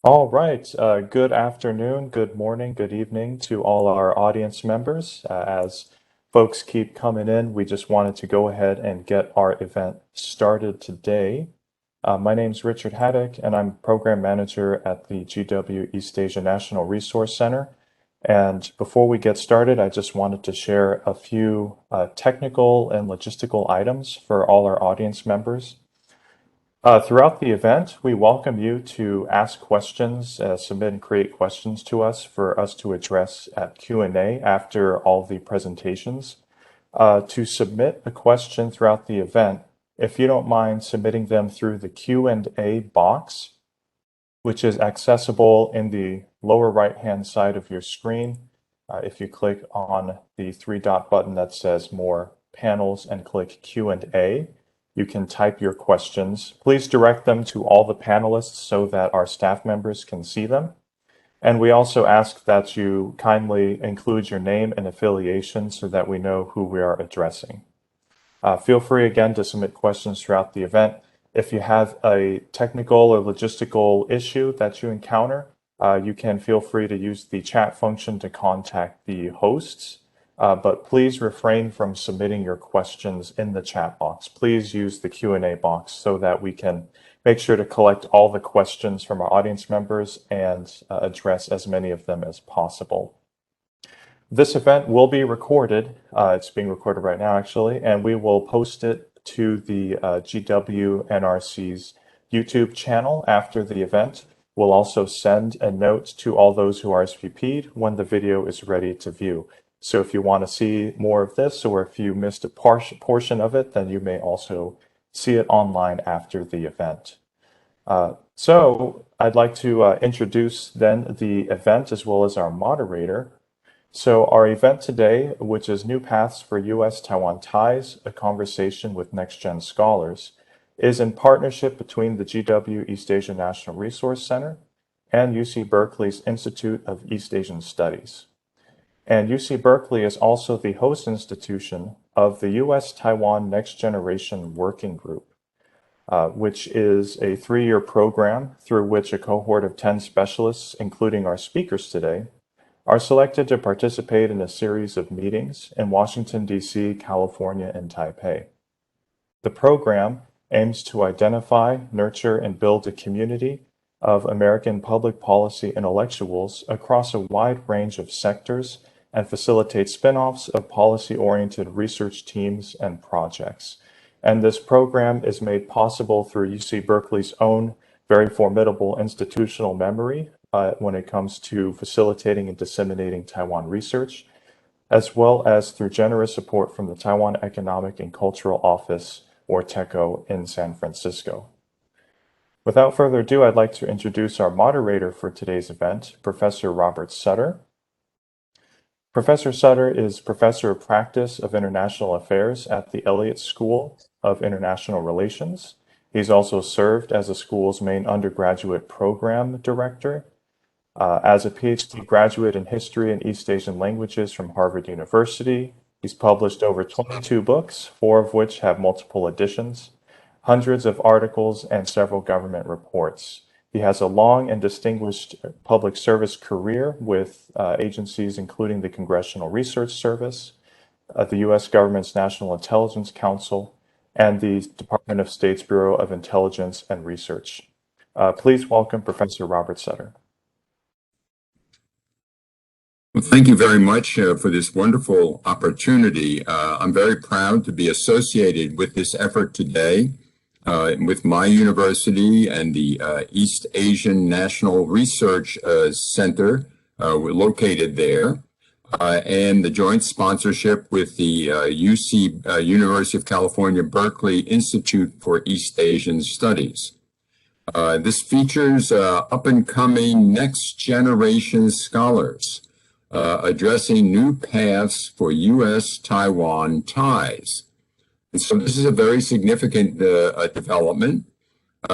All right. Good afternoon, good morning, good evening to all our audience members. As folks keep coming in, we just wanted to go ahead and get our event started today. My name is Richard Haddock, and I'm Program Manager at the GW East Asia National Resource Center. And before we get started, I just wanted to share a few technical and logistical items for all our audience members. Throughout the event, we welcome you to ask questions, submit and create questions to us for us to address at Q&A after all the presentations. To submit a question throughout the event, if you don't mind submitting them through the Q&A box, which is accessible in the lower right-hand side of your screen. If you click on the three-dot button that says More Panels and click Q&A, you can type your questions. Please direct them to all the panelists so that our staff members can see them. And we also ask that you kindly include your name and affiliation so that we know who we are addressing. Feel free again to submit questions throughout the event. If you have a technical or logistical issue that you encounter, you can feel free to use the chat function to contact the hosts. But please refrain from submitting your questions in the chat box. Please use the Q&A box so that we can make sure to collect all the questions from our audience members and address as many of them as possible. This event will be recorded. It's being recorded right now, actually, and we will post it to the GWNRC's YouTube channel after the event. We'll also send a note to all those who RSVP'd when the video is ready to view. So if you want to see more of this, or if you missed a portion of it, then you may also see it online after the event. So I'd like to introduce then the event as well as our moderator. So our event today, which is New Paths for U.S.-Taiwan Ties, a conversation with NextGen scholars, is in partnership between the GW East Asia National Resource Center and UC Berkeley's Institute of East Asian Studies. And UC Berkeley is also the host institution of the U.S. Taiwan Next Generation Working Group, which is a 3-year program through which a cohort of 10 specialists, including our speakers today, are selected to participate in a series of meetings in Washington, D.C., California, and Taipei. The program aims to identify, nurture, and build a community of American public policy intellectuals across a wide range of sectors and facilitate spin-offs of policy-oriented research teams and projects. And this program is made possible through UC Berkeley's own very formidable institutional memory when it comes to facilitating and disseminating Taiwan research, as well as through generous support from the Taiwan Economic and Cultural Office, or TECO, in San Francisco. Without further ado, I'd like to introduce our moderator for today's event, Professor Robert Sutter. Professor Sutter is Professor of Practice of International Affairs at the Elliott School of International Relations. He's also served as the school's main undergraduate program director, as a PhD graduate in History and East Asian Languages from Harvard University. He's published over 22 books, 4 of which have multiple editions, hundreds of articles, and several government reports. He has a long and distinguished public service career with agencies including the Congressional Research Service, the U.S. government's National Intelligence Council, and the Department of State's Bureau of Intelligence and Research. Please welcome Professor Robert Sutter. Well, thank you very much for this wonderful opportunity. I'm very proud to be associated with this effort today with my university and the East Asian National Research Center. We're located there, and the joint sponsorship with the University of California, Berkeley Institute for East Asian Studies. This features up-and-coming next-generation scholars addressing new paths for U.S.-Taiwan ties. And so this is a very significant development.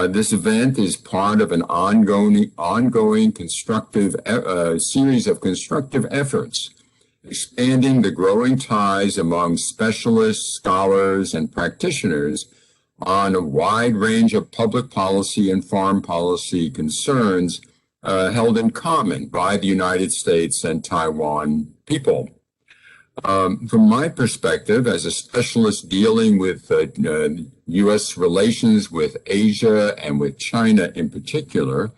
This event is part of an ongoing constructive series of constructive efforts, expanding the growing ties among specialists, scholars, and practitioners on a wide range of public policy and foreign policy concerns held in common by the United States and Taiwan people. From my perspective, as a specialist dealing with U.S. relations with Asia and with China in particular,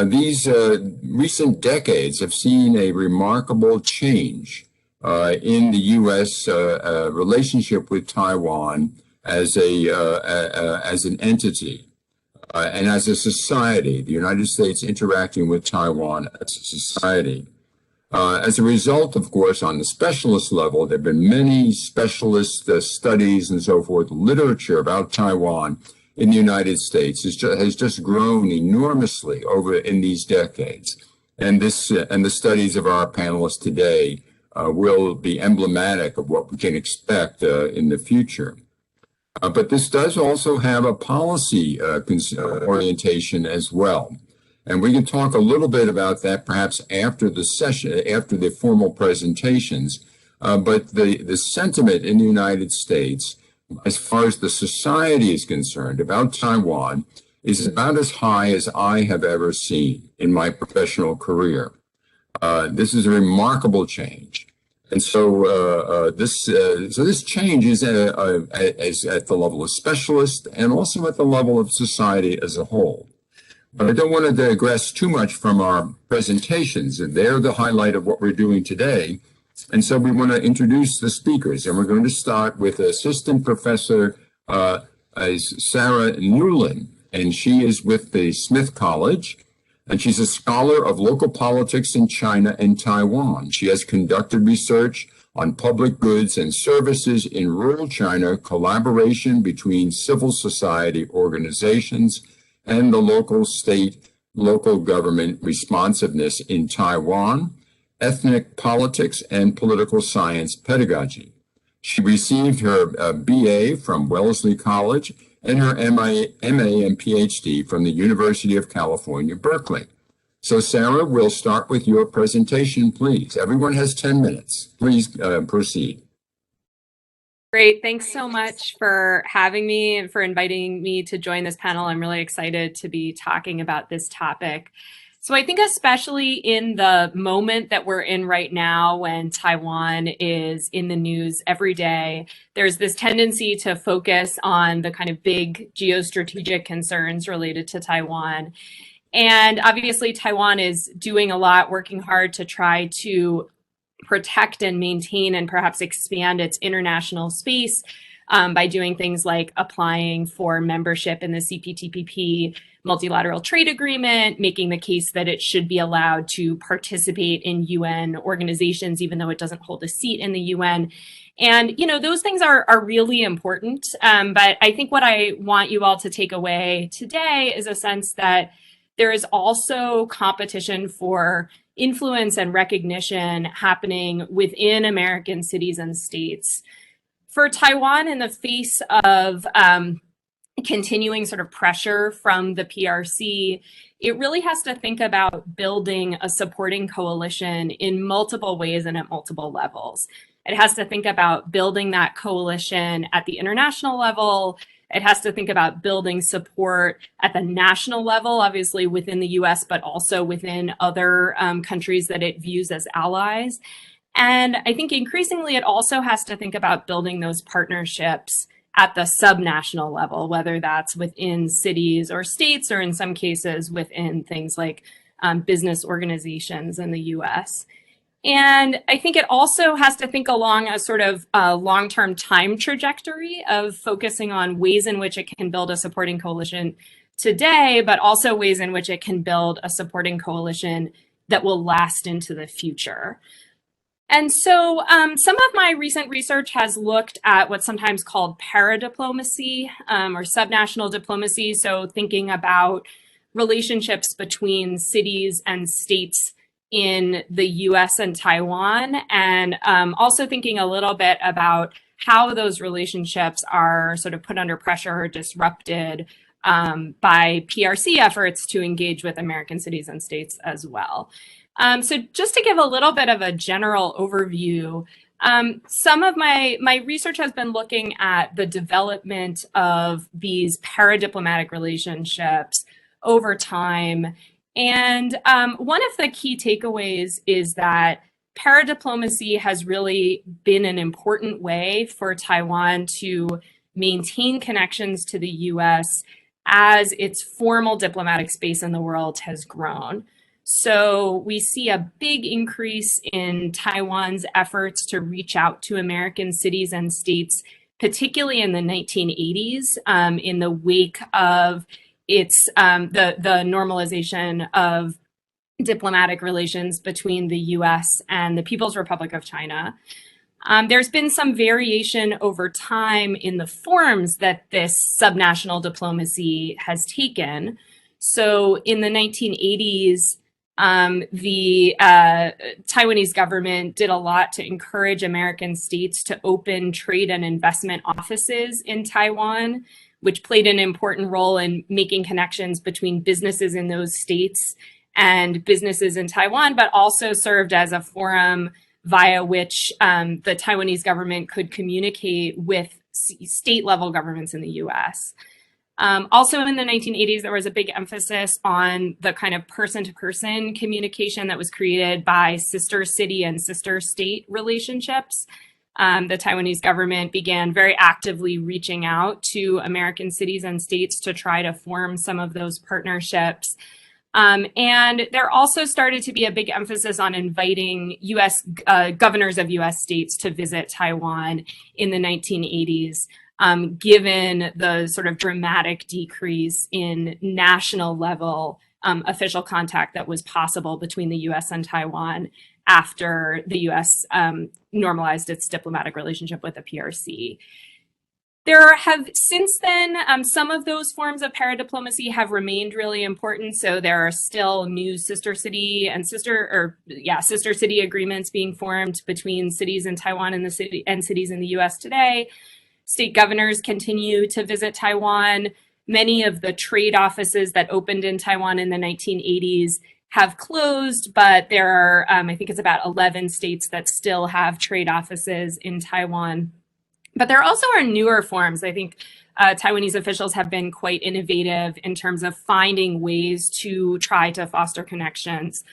these recent decades have seen a remarkable change in the U.S. Relationship with Taiwan as an entity and as a society, the United States interacting with Taiwan as a society. As a result, of course, on the specialist level, there have been many specialist studies and so forth, literature about Taiwan in the United States has just grown enormously in these decades. And the studies of our panelists today will be emblematic of what we can expect in the future. But this does also have a policy orientation as well. And we can talk a little bit about that perhaps after the session, after the formal presentations. But the sentiment in the United States, as far as the society is concerned about Taiwan, is about as high as I have ever seen in my professional career. This is a remarkable change. And so this change is at the level of specialists and also at the level of society as a whole. But I don't want to digress too much from our presentations, and they're the highlight of what we're doing today. And so we want to introduce the speakers, and we're going to start with Assistant Professor Sarah Newland, and she is with the Smith College, and she's a scholar of local politics in China and Taiwan. She has conducted research on public goods and services in rural China, collaboration between civil society organizations, and the local government responsiveness in Taiwan, ethnic politics, and political science pedagogy. She received her BA from Wellesley College and her MA and PhD from the University of California, Berkeley. So Sarah, we'll start with your presentation, please. Everyone has 10 minutes. Please proceed. Great. Thanks so much for having me and for inviting me to join this panel. I'm really excited to be talking about this topic. So I think especially in the moment that we're in right now, when Taiwan is in the news every day, there's this tendency to focus on the kind of big geostrategic concerns related to Taiwan. And obviously Taiwan is doing a lot, working hard to try to protect and maintain and perhaps expand its international space by doing things like applying for membership in the CPTPP multilateral trade agreement, making the case that it should be allowed to participate in UN organizations, even though it doesn't hold a seat in the UN. And, you know, those things are really important. But I think what I want you all to take away today is a sense that there is also competition for influence and recognition happening within American cities and states. For Taiwan, in the face of continuing sort of pressure from the PRC, it really has to think about building a supporting coalition in multiple ways and at multiple levels. It has to think about building that coalition at the international level. It has to think about building support at the national level, obviously within the US, but also within other countries that it views as allies. And I think increasingly it also has to think about building those partnerships at the subnational level, whether that's within cities or states, or in some cases within things like business organizations in the US. And I think it also has to think along a sort of long-term time trajectory of focusing on ways in which it can build a supporting coalition today, but also ways in which it can build a supporting coalition that will last into the future. And so some of my recent research has looked at what's sometimes called paradiplomacy or subnational diplomacy. So thinking about relationships between cities and states in the US and Taiwan, and also thinking a little bit about how those relationships are sort of put under pressure or disrupted by PRC efforts to engage with American cities and states as well. So just to give a little bit of a general overview, some of my research has been looking at the development of these paradiplomatic relationships over time. And one of the key takeaways is that paradiplomacy has really been an important way for Taiwan to maintain connections to the US as its formal diplomatic space in the world has grown. So we see a big increase in Taiwan's efforts to reach out to American cities and states, particularly in the 1980s, in the wake of its the normalization of diplomatic relations between the US and the People's Republic of China. There's been some variation over time in the forms that this subnational diplomacy has taken. So in the 1980s, the Taiwanese government did a lot to encourage American states to open trade and investment offices in Taiwan, which played an important role in making connections between businesses in those states and businesses in Taiwan, but also served as a forum via which the Taiwanese government could communicate with state-level governments in the US. Also in the 1980s, there was a big emphasis on the kind of person-to-person communication that was created by sister city and sister state relationships. The Taiwanese government began very actively reaching out to American cities and states to try to form some of those partnerships. And there also started to be a big emphasis on inviting US governors of US states to visit Taiwan in the 1980s. Given the sort of dramatic decrease in national level official contact that was possible between the US and Taiwan after the US normalized its diplomatic relationship with the PRC. There have since then, some of those forms of paradiplomacy have remained really important. So there are still new sister city agreements being formed between cities in Taiwan and cities in the US today. State governors continue to visit Taiwan. Many of the trade offices that opened in Taiwan in the 1980s have closed, but there are, I think it's about 11 states that still have trade offices in Taiwan. But there also are newer forms. I think Taiwanese officials have been quite innovative in terms of finding ways to try to foster connections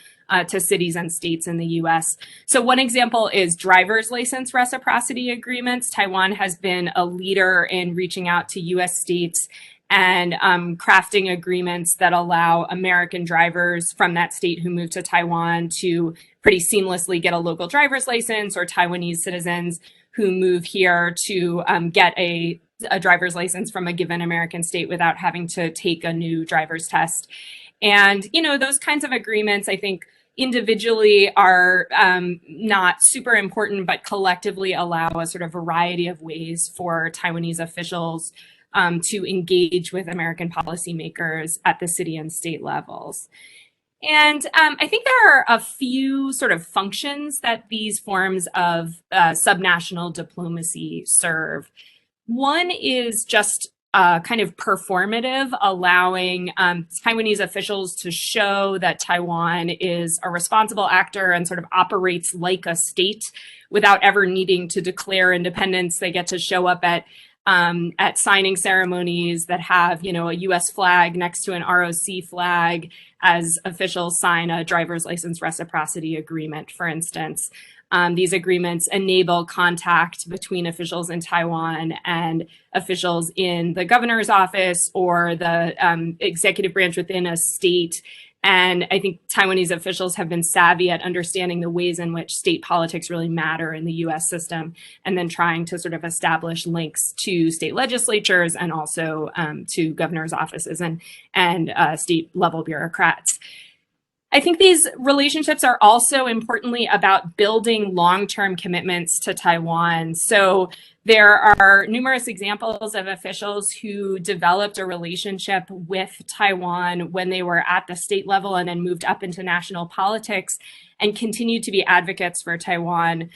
to cities and states in the US. So one example is driver's license reciprocity agreements. Taiwan has been a leader in reaching out to US states and crafting agreements that allow American drivers from that state who move to Taiwan to pretty seamlessly get a local driver's license, or Taiwanese citizens who move here to get a driver's license from a given American state without having to take a new driver's test. And, you know, those kinds of agreements, I think, individually are not super important, but collectively allow a sort of variety of ways for Taiwanese officials to engage with American policymakers at the city and state levels. And I think there are a few sort of functions that these forms of subnational diplomacy serve. One is just kind of performative, allowing Taiwanese officials to show that Taiwan is a responsible actor and sort of operates like a state without ever needing to declare independence. They get to show up at signing ceremonies that have, you know, a US flag next to an ROC flag as officials sign a driver's license reciprocity agreement, for instance. These agreements enable contact between officials in Taiwan and officials in the governor's office or the executive branch within a state. And I think Taiwanese officials have been savvy at understanding the ways in which state politics really matter in the US system, and then trying to sort of establish links to state legislatures and also to governor's offices and state level bureaucrats. I think these relationships are also importantly about building long-term commitments to Taiwan. So there are numerous examples of officials who developed a relationship with Taiwan when they were at the state level and then moved up into national politics and continued to be advocates for Taiwan.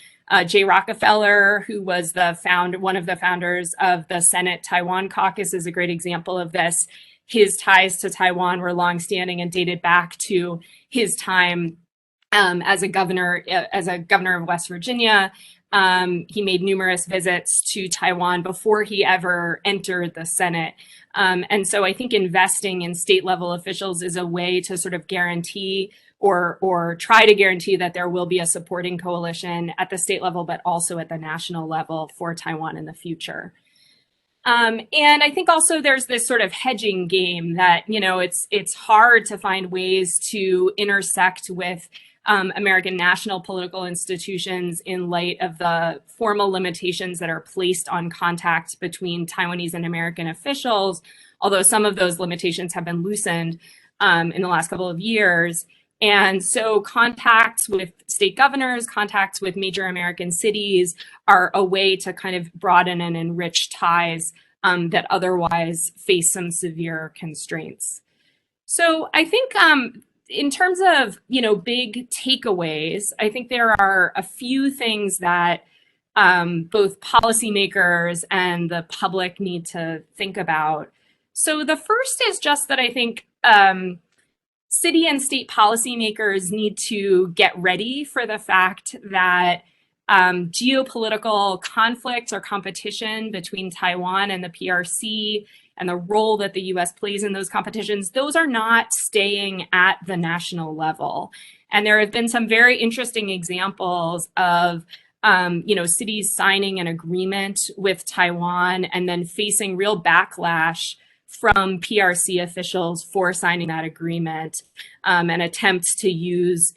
Jay Rockefeller, who was one of the founders of the Senate Taiwan Caucus, is a great example of this. His ties to Taiwan were longstanding and dated back to his time as a governor of West Virginia. He made numerous visits to Taiwan before he ever entered the Senate. And so I think investing in state level officials is a way to sort of guarantee or try to guarantee that there will be a supporting coalition at the state level, but also at the national level for Taiwan in the future. And I think also there's this sort of hedging game that, it's hard to find ways to intersect with American national political institutions in light of the formal limitations that are placed on contact between Taiwanese and American officials, although some of those limitations have been loosened in the last couple of years. And so contacts with state governors, contacts with major American cities are a way to kind of broaden and enrich ties that otherwise face some severe constraints. So I think in terms of, big takeaways, I think there are a few things that both policymakers and the public need to think about. So the first is just that I think city and state policymakers need to get ready for the fact that geopolitical conflict or competition between Taiwan and the PRC and the role that the US plays in those competitions, those are not staying at the national level. And there have been some very interesting examples of cities signing an agreement with Taiwan and then facing real backlash from PRC officials for signing that agreement and attempts to use,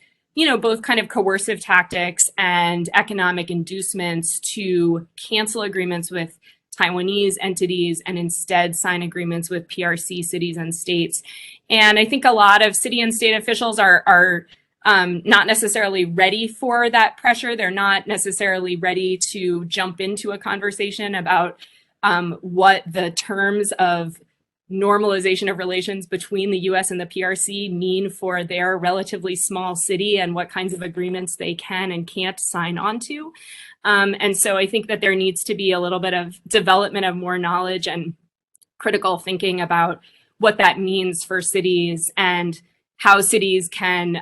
both kind of coercive tactics and economic inducements to cancel agreements with Taiwanese entities and instead sign agreements with PRC cities and states. And I think a lot of city and state officials are not necessarily ready for that pressure. They're not necessarily ready to jump into a conversation about what the terms of normalization of relations between the US and the PRC mean for their relatively small city and what kinds of agreements they can and can't sign on to. And so I think that there needs to be a little bit of development of more knowledge and critical thinking about what that means for cities and how cities can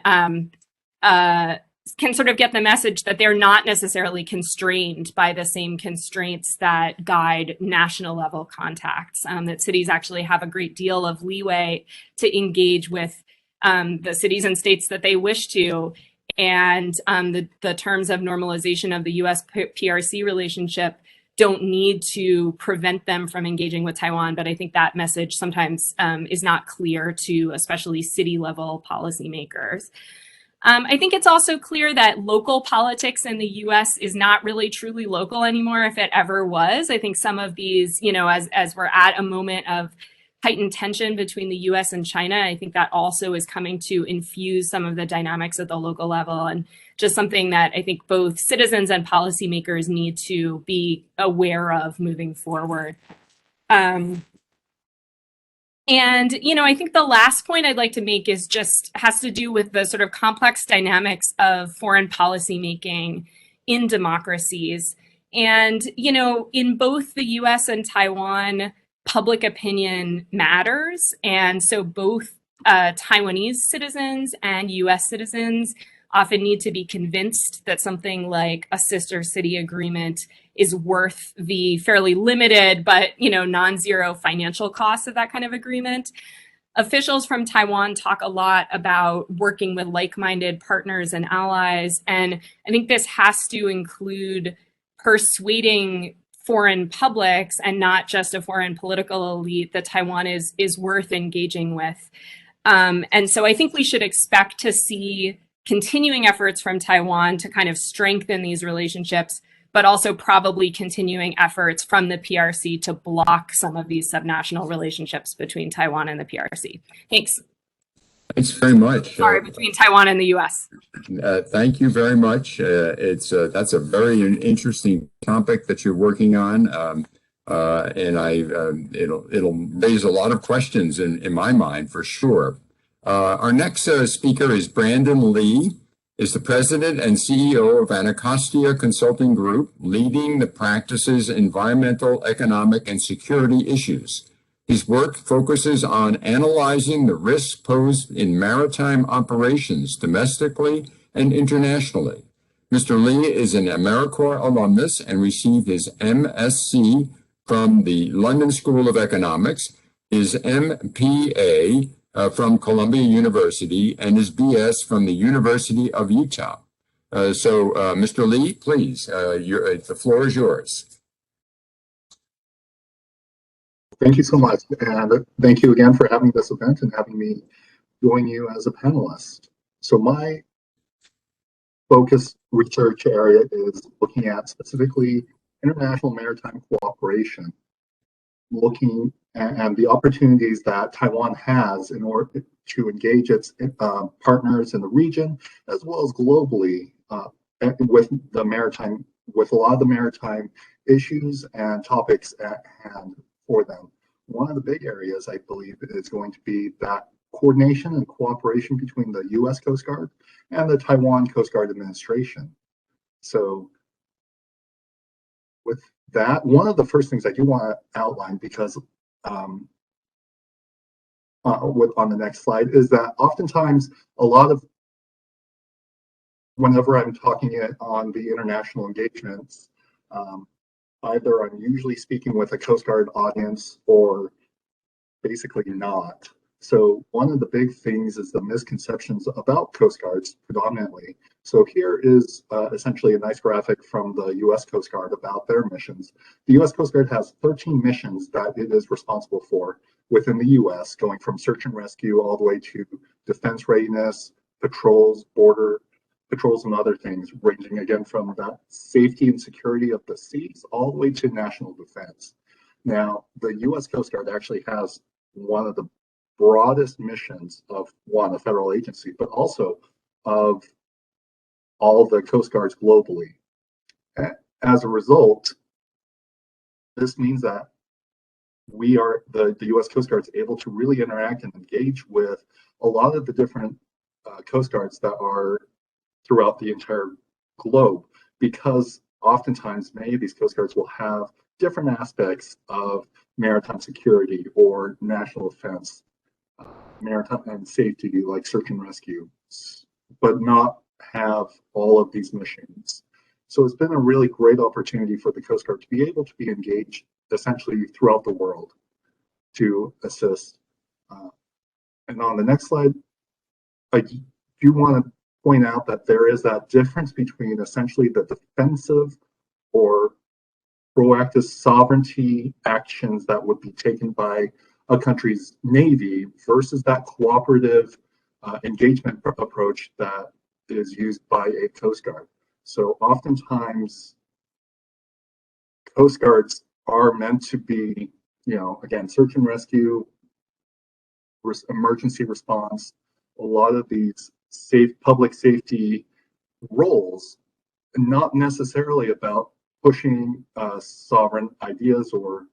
sort of get the message that they're not necessarily constrained by the same constraints that guide national level contacts, that cities actually have a great deal of leeway to engage with the cities and states that they wish to. And the terms of normalization of the US PRC relationship don't need to prevent them from engaging with Taiwan. But I think that message sometimes is not clear to especially city level policymakers. I think it's also clear that local politics in the US is not really truly local anymore, if it ever was. I think some of these, as we're at a moment of heightened tension between the US and China, I think that also is coming to infuse some of the dynamics at the local level, and just something that I think both citizens and policymakers need to be aware of moving forward. And, I think the last point I'd like to make has to do with the sort of complex dynamics of foreign policy making in democracies. And, in both the US and Taiwan, public opinion matters. And so both Taiwanese citizens and US citizens often need to be convinced that something like a sister city agreement is worth the fairly limited but non-zero financial costs of that kind of agreement. Officials from Taiwan talk a lot about working with like-minded partners and allies, and I think this has to include persuading foreign publics and not just a foreign political elite that Taiwan is worth engaging with. And so I think we should expect to see continuing efforts from Taiwan to kind of strengthen these relationships, but also probably continuing efforts from the PRC to block some of these subnational relationships between Taiwan and the PRC. Thanks. Thanks very much. Sorry, between Taiwan and the U.S. Thank you very much. That's a very interesting topic that you're working on, and it'll raise a lot of questions in my mind for sure. Our next speaker is Brandon Lee, is the president and CEO of Anacostia Consulting Group, leading the practice's environmental, economic, and security issues. His work focuses on analyzing the risks posed in maritime operations domestically and internationally. Mr. Lee is an AmeriCorps alumnus and received his MSc from the London School of Economics, his MPA from Columbia University, and his BS from the University of Utah. Mr. Lee, please, the floor is yours. Thank you so much, and thank you again for having this event and having me join you as a panelist. So my focus research area is looking at specifically international maritime cooperation, looking at the opportunities that Taiwan has in order to engage its partners in the region, as well as globally with a lot of the maritime issues and topics at hand for them. One of the big areas, I believe, is going to be that coordination and cooperation between the U.S. Coast Guard and the Taiwan Coast Guard Administration. So with that, one of the first things I do want to outline, because on the next slide, is that oftentimes whenever I'm talking on the international engagements, either I'm usually speaking with a Coast Guard audience or basically not. So one of the big things is the misconceptions about Coast Guards predominantly. So here is essentially a nice graphic from the U.S. Coast Guard about their missions. The U.S. Coast Guard has 13 missions that it is responsible for within the U.S., going from search and rescue all the way to defense readiness, patrols, border patrols, and other things, ranging again from that safety and security of the seas all the way to national defense. Now, the U.S. Coast Guard actually has one of the broadest missions of a federal agency, but also of all the Coast Guards globally. As a result, this means that the U.S. Coast Guard is able to really interact and engage with a lot of the different Coast Guards that are throughout the entire globe, because oftentimes many of these Coast Guards will have different aspects of maritime security or national defense, maritime and safety, like search and rescue, but not have all of these missions. So it's been a really great opportunity for the Coast Guard to be able to be engaged essentially throughout the world to assist. And on the next slide, I do want to point out that there is that difference between essentially the defensive or proactive sovereignty actions that would be taken by a country's Navy versus that cooperative engagement approach that is used by a Coast Guard. So oftentimes, Coast Guards are meant to be, again, search and rescue, emergency response, a lot of these public safety roles, not necessarily about pushing sovereign ideas or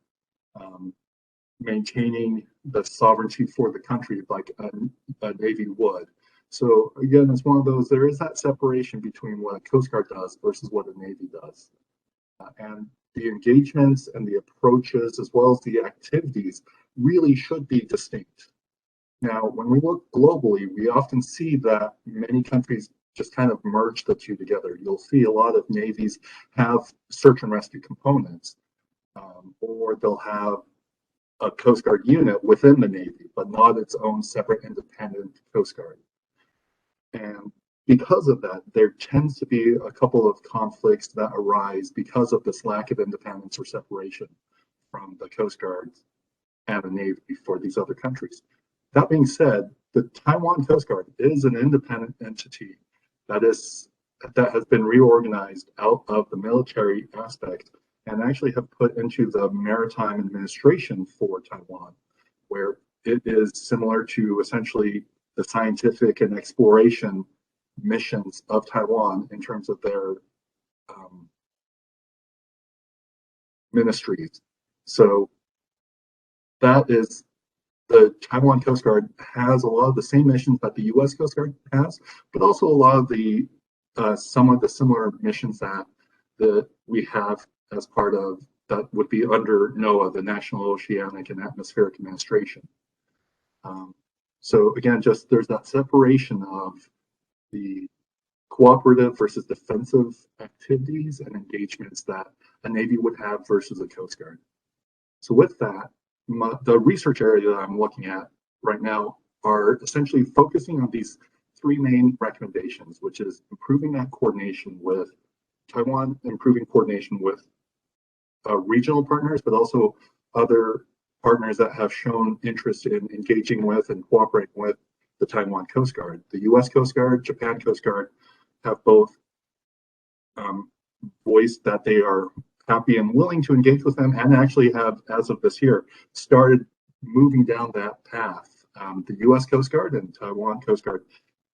maintaining the sovereignty for the country like a Navy would. So again, it's one of those, there is that separation between what a Coast Guard does versus what a Navy does. And the engagements and the approaches, as well as the activities, really should be distinct. Now, when we look globally, we often see that many countries just kind of merge the two together. You'll see a lot of navies have search and rescue components, or they'll have a Coast Guard unit within the Navy, but not its own separate independent Coast Guard. And because of that, there tends to be a couple of conflicts that arise because of this lack of independence or separation from the Coast Guard and the Navy for these other countries. That being said, the Taiwan Coast Guard is an independent entity that has been reorganized out of the military aspect and actually have put into the maritime administration for Taiwan, where it is similar to essentially the scientific and exploration missions of Taiwan in terms of their ministries. So that is, the Taiwan Coast Guard has a lot of the same missions that the U.S. Coast Guard has, but also a lot of the some of the similar missions that we have as part of that would be under NOAA, the National Oceanic and Atmospheric Administration. So again, just there's that separation of the cooperative versus defensive activities and engagements that a Navy would have versus a Coast Guard. So with that, the research area that I'm looking at right now are essentially focusing on these three main recommendations, which is improving that coordination with Taiwan, improving coordination with regional partners, but also other partners that have shown interest in engaging with and cooperating with the Taiwan Coast Guard. The U.S. Coast Guard, Japan Coast Guard have both voiced that they are happy and willing to engage with them, and actually have, as of this year, started moving down that path. The U.S. Coast Guard and Taiwan Coast Guard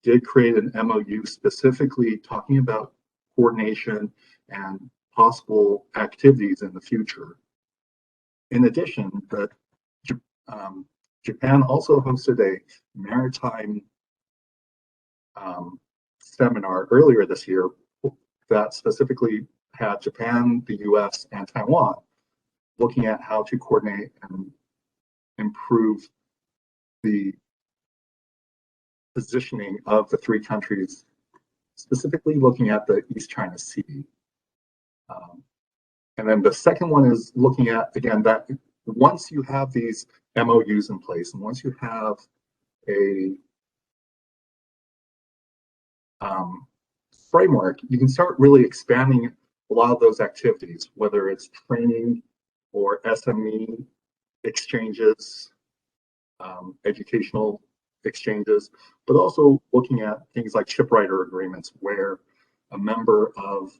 did create an MOU specifically talking about coordination and possible activities in the future. In addition, Japan also hosted a maritime seminar earlier this year that specifically had Japan, the US, and Taiwan looking at how to coordinate and improve the positioning of the three countries, specifically looking at the East China Sea. And then the second one is looking at, again, that once you have these MOUs in place, and once you have a framework, you can start really expanding a lot of those activities, whether it's training or SME exchanges, educational exchanges, but also looking at things like shipwriter agreements where a member of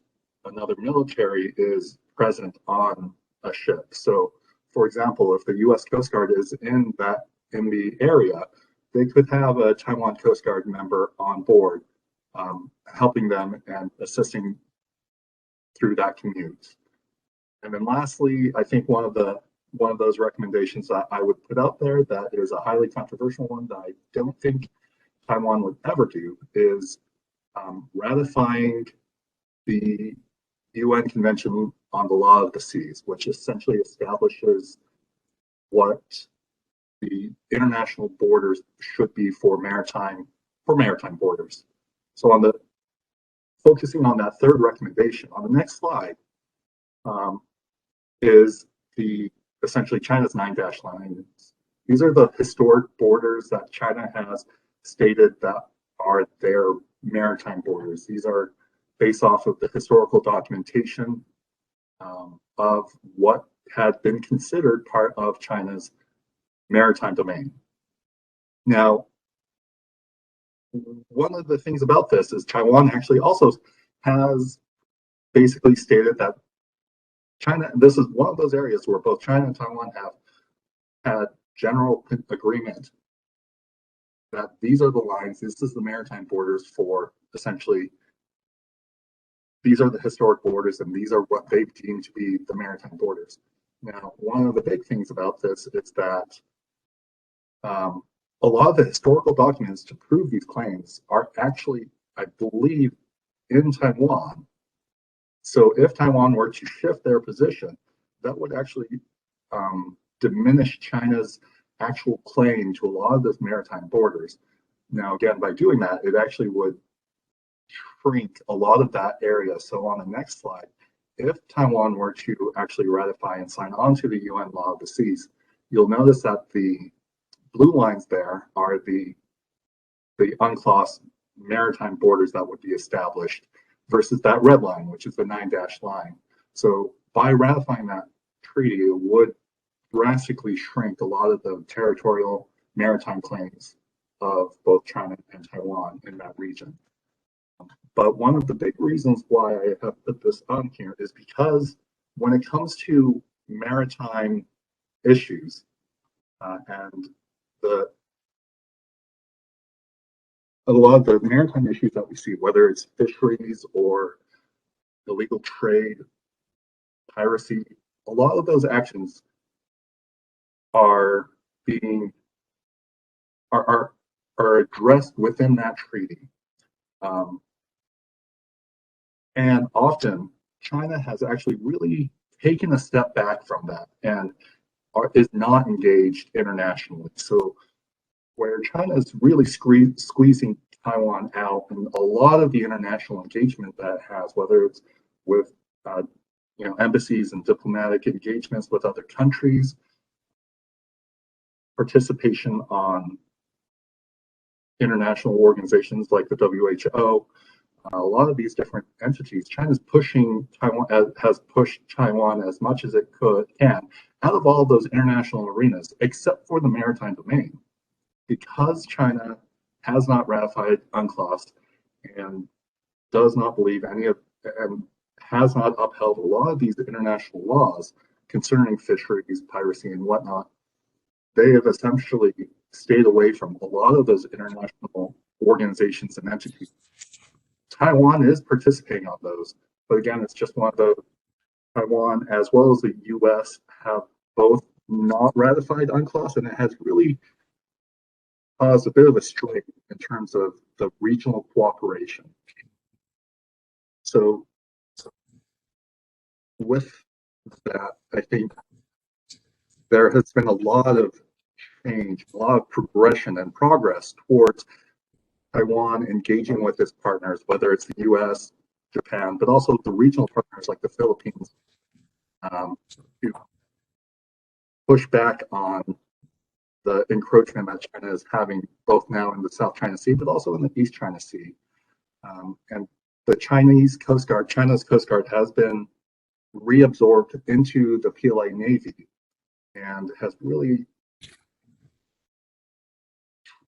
another military is present on a ship. So, for example, if the U.S. Coast Guard is in the area, they could have a Taiwan Coast Guard member on board, helping them and assisting through that commute. And then lastly, I think one of those recommendations that I would put out there that is a highly controversial one that I don't think Taiwan would ever do is ratifying the UN Convention on the Law of the Seas, which essentially establishes what the international borders should be for maritime borders. So focusing on that third recommendation, on the next slide is essentially China's NineDash lines. These are the historic borders that China has stated that are their maritime borders. These are based off of the historical documentation of what had been considered part of China's maritime domain. Now, one of the things about this is Taiwan actually also has basically stated that this is one of those areas where both China and Taiwan have had general agreement that these are the lines, this is the maritime borders for essentially, these are the historic borders and these are what they deem to be the maritime borders. Now, one of the big things about this is that a lot of the historical documents to prove these claims are actually, I believe, in Taiwan. So if Taiwan were to shift their position, that would actually diminish China's actual claim to a lot of those maritime borders. Now, again, by doing that, it actually would shrink a lot of that area. So on the next slide, if Taiwan were to actually ratify and sign on to the UN Law of the Seas, you'll notice that the blue lines there are the unclassed maritime borders that would be established versus that red line, which is the NineDash line. So by ratifying that treaty, it would drastically shrink a lot of the territorial maritime claims of both China and Taiwan in that region. But one of the big reasons why I have put this on here is because when it comes to maritime issues and the a lot of the maritime issues that we see, whether it's fisheries or illegal trade, piracy, a lot of those actions are being are addressed within that treaty. And often China has actually really taken a step back from that and is not engaged internationally. So where China is really squeezing Taiwan out, and a lot of the international engagement that it has, whether it's with embassies and diplomatic engagements with other countries, participation on international organizations like the WHO, a lot of these different entities, China's pushing Taiwan, has pushed Taiwan as much as it can out of all those international arenas, except for the maritime domain, because China has not ratified UNCLOS and does not believe any of, and has not upheld a lot of these international laws concerning fisheries, piracy, and whatnot. They have essentially stayed away from a lot of those international organizations and entities. Taiwan is participating on those, but again, it's just one of the, Taiwan as well as the US have both not ratified UNCLOS, and it has really caused a bit of a strain in terms of the regional cooperation. So with that, I think there has been a lot of change, a lot of progression and progress towards Taiwan engaging with its partners, whether it's the US, Japan, but also the regional partners like the Philippines, to push back on the encroachment that China is having both now in the South China Sea, but also in the East China Sea. And the Chinese Coast Guard, China's Coast Guard has been reabsorbed into the PLA Navy and has really,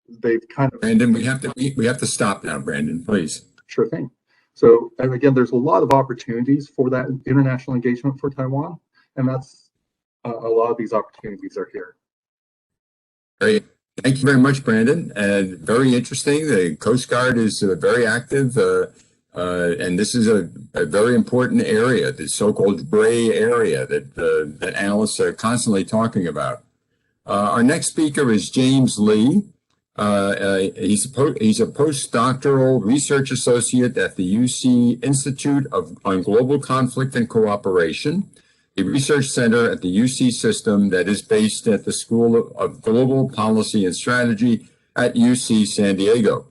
they've kind of— Brandon, we have to stop now, Brandon, please. Sure thing. So, and again, there's a lot of opportunities for that international engagement for Taiwan, and that's a lot of these opportunities are here. Great. Thank you very much, Brandon. And very interesting. The Coast Guard is very active, and this is a very important area, the so-called gray area that analysts are constantly talking about. Our next speaker is James Lee. He's a postdoctoral research associate at the UC Institute on Global Conflict and Cooperation, a research center at the UC system that is based at the School of Global Policy and Strategy at UC San Diego.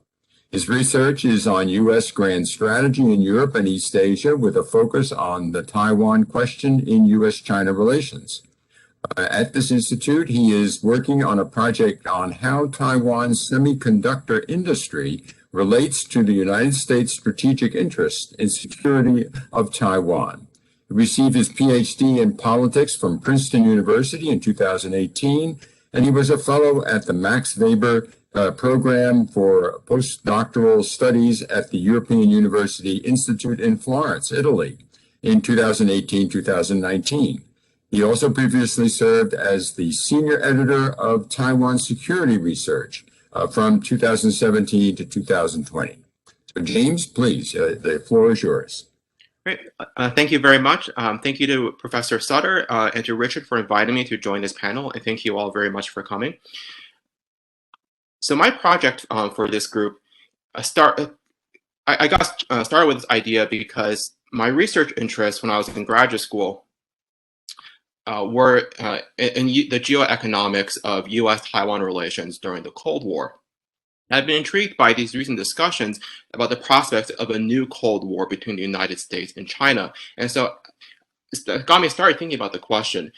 His research is on U.S. grand strategy in Europe and East Asia, with a focus on the Taiwan question in U.S.-China relations. At this institute, he is working on a project on how Taiwan's semiconductor industry relates to the United States' strategic interest in security of Taiwan. He received his PhD in politics from Princeton University in 2018, and he was a fellow at the Max Weber program for postdoctoral studies at the European University Institute in Florence, Italy, in 2018-2019. He also previously served as the senior editor of Taiwan Security Research from 2017 to 2020. So James, please, the floor is yours. Great. Thank you very much. Thank you to Professor Sutter and to Richard for inviting me to join this panel, and thank you all very much for coming. So my project for this group, I got started with this idea because my research interests when I was in graduate school were in the geoeconomics of U.S.-Taiwan relations during the Cold War. I've been intrigued by these recent discussions about the prospects of a new Cold War between the United States and China. And so it got me started thinking about the question,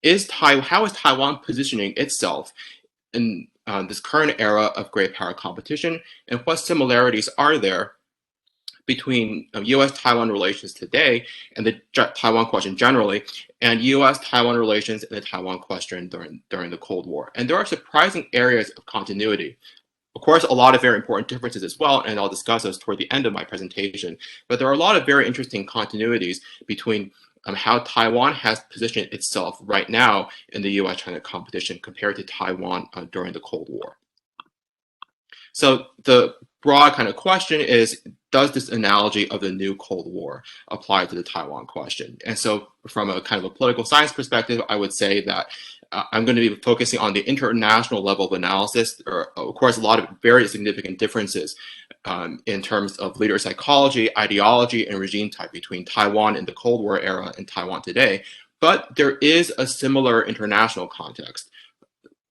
how is Taiwan positioning itself in this current era of great power competition, and what similarities are there between U.S.-Taiwan relations today and the Taiwan question generally, and U.S.-Taiwan relations and the Taiwan question during the Cold War. And there are surprising areas of continuity. Of course, a lot of very important differences as well, and I'll discuss those toward the end of my presentation. But there are a lot of very interesting continuities between how Taiwan has positioned itself right now in the U.S.-China competition compared to Taiwan during the Cold War. So the broad kind of question is, does this analogy of the new Cold War apply to the Taiwan question? And so from a kind of a political science perspective, I would say that I'm going to be focusing on the international level of analysis. There are, of course, a lot of very significant differences in terms of leader psychology, ideology, and regime type between Taiwan in the Cold War era and Taiwan today. But there is a similar international context.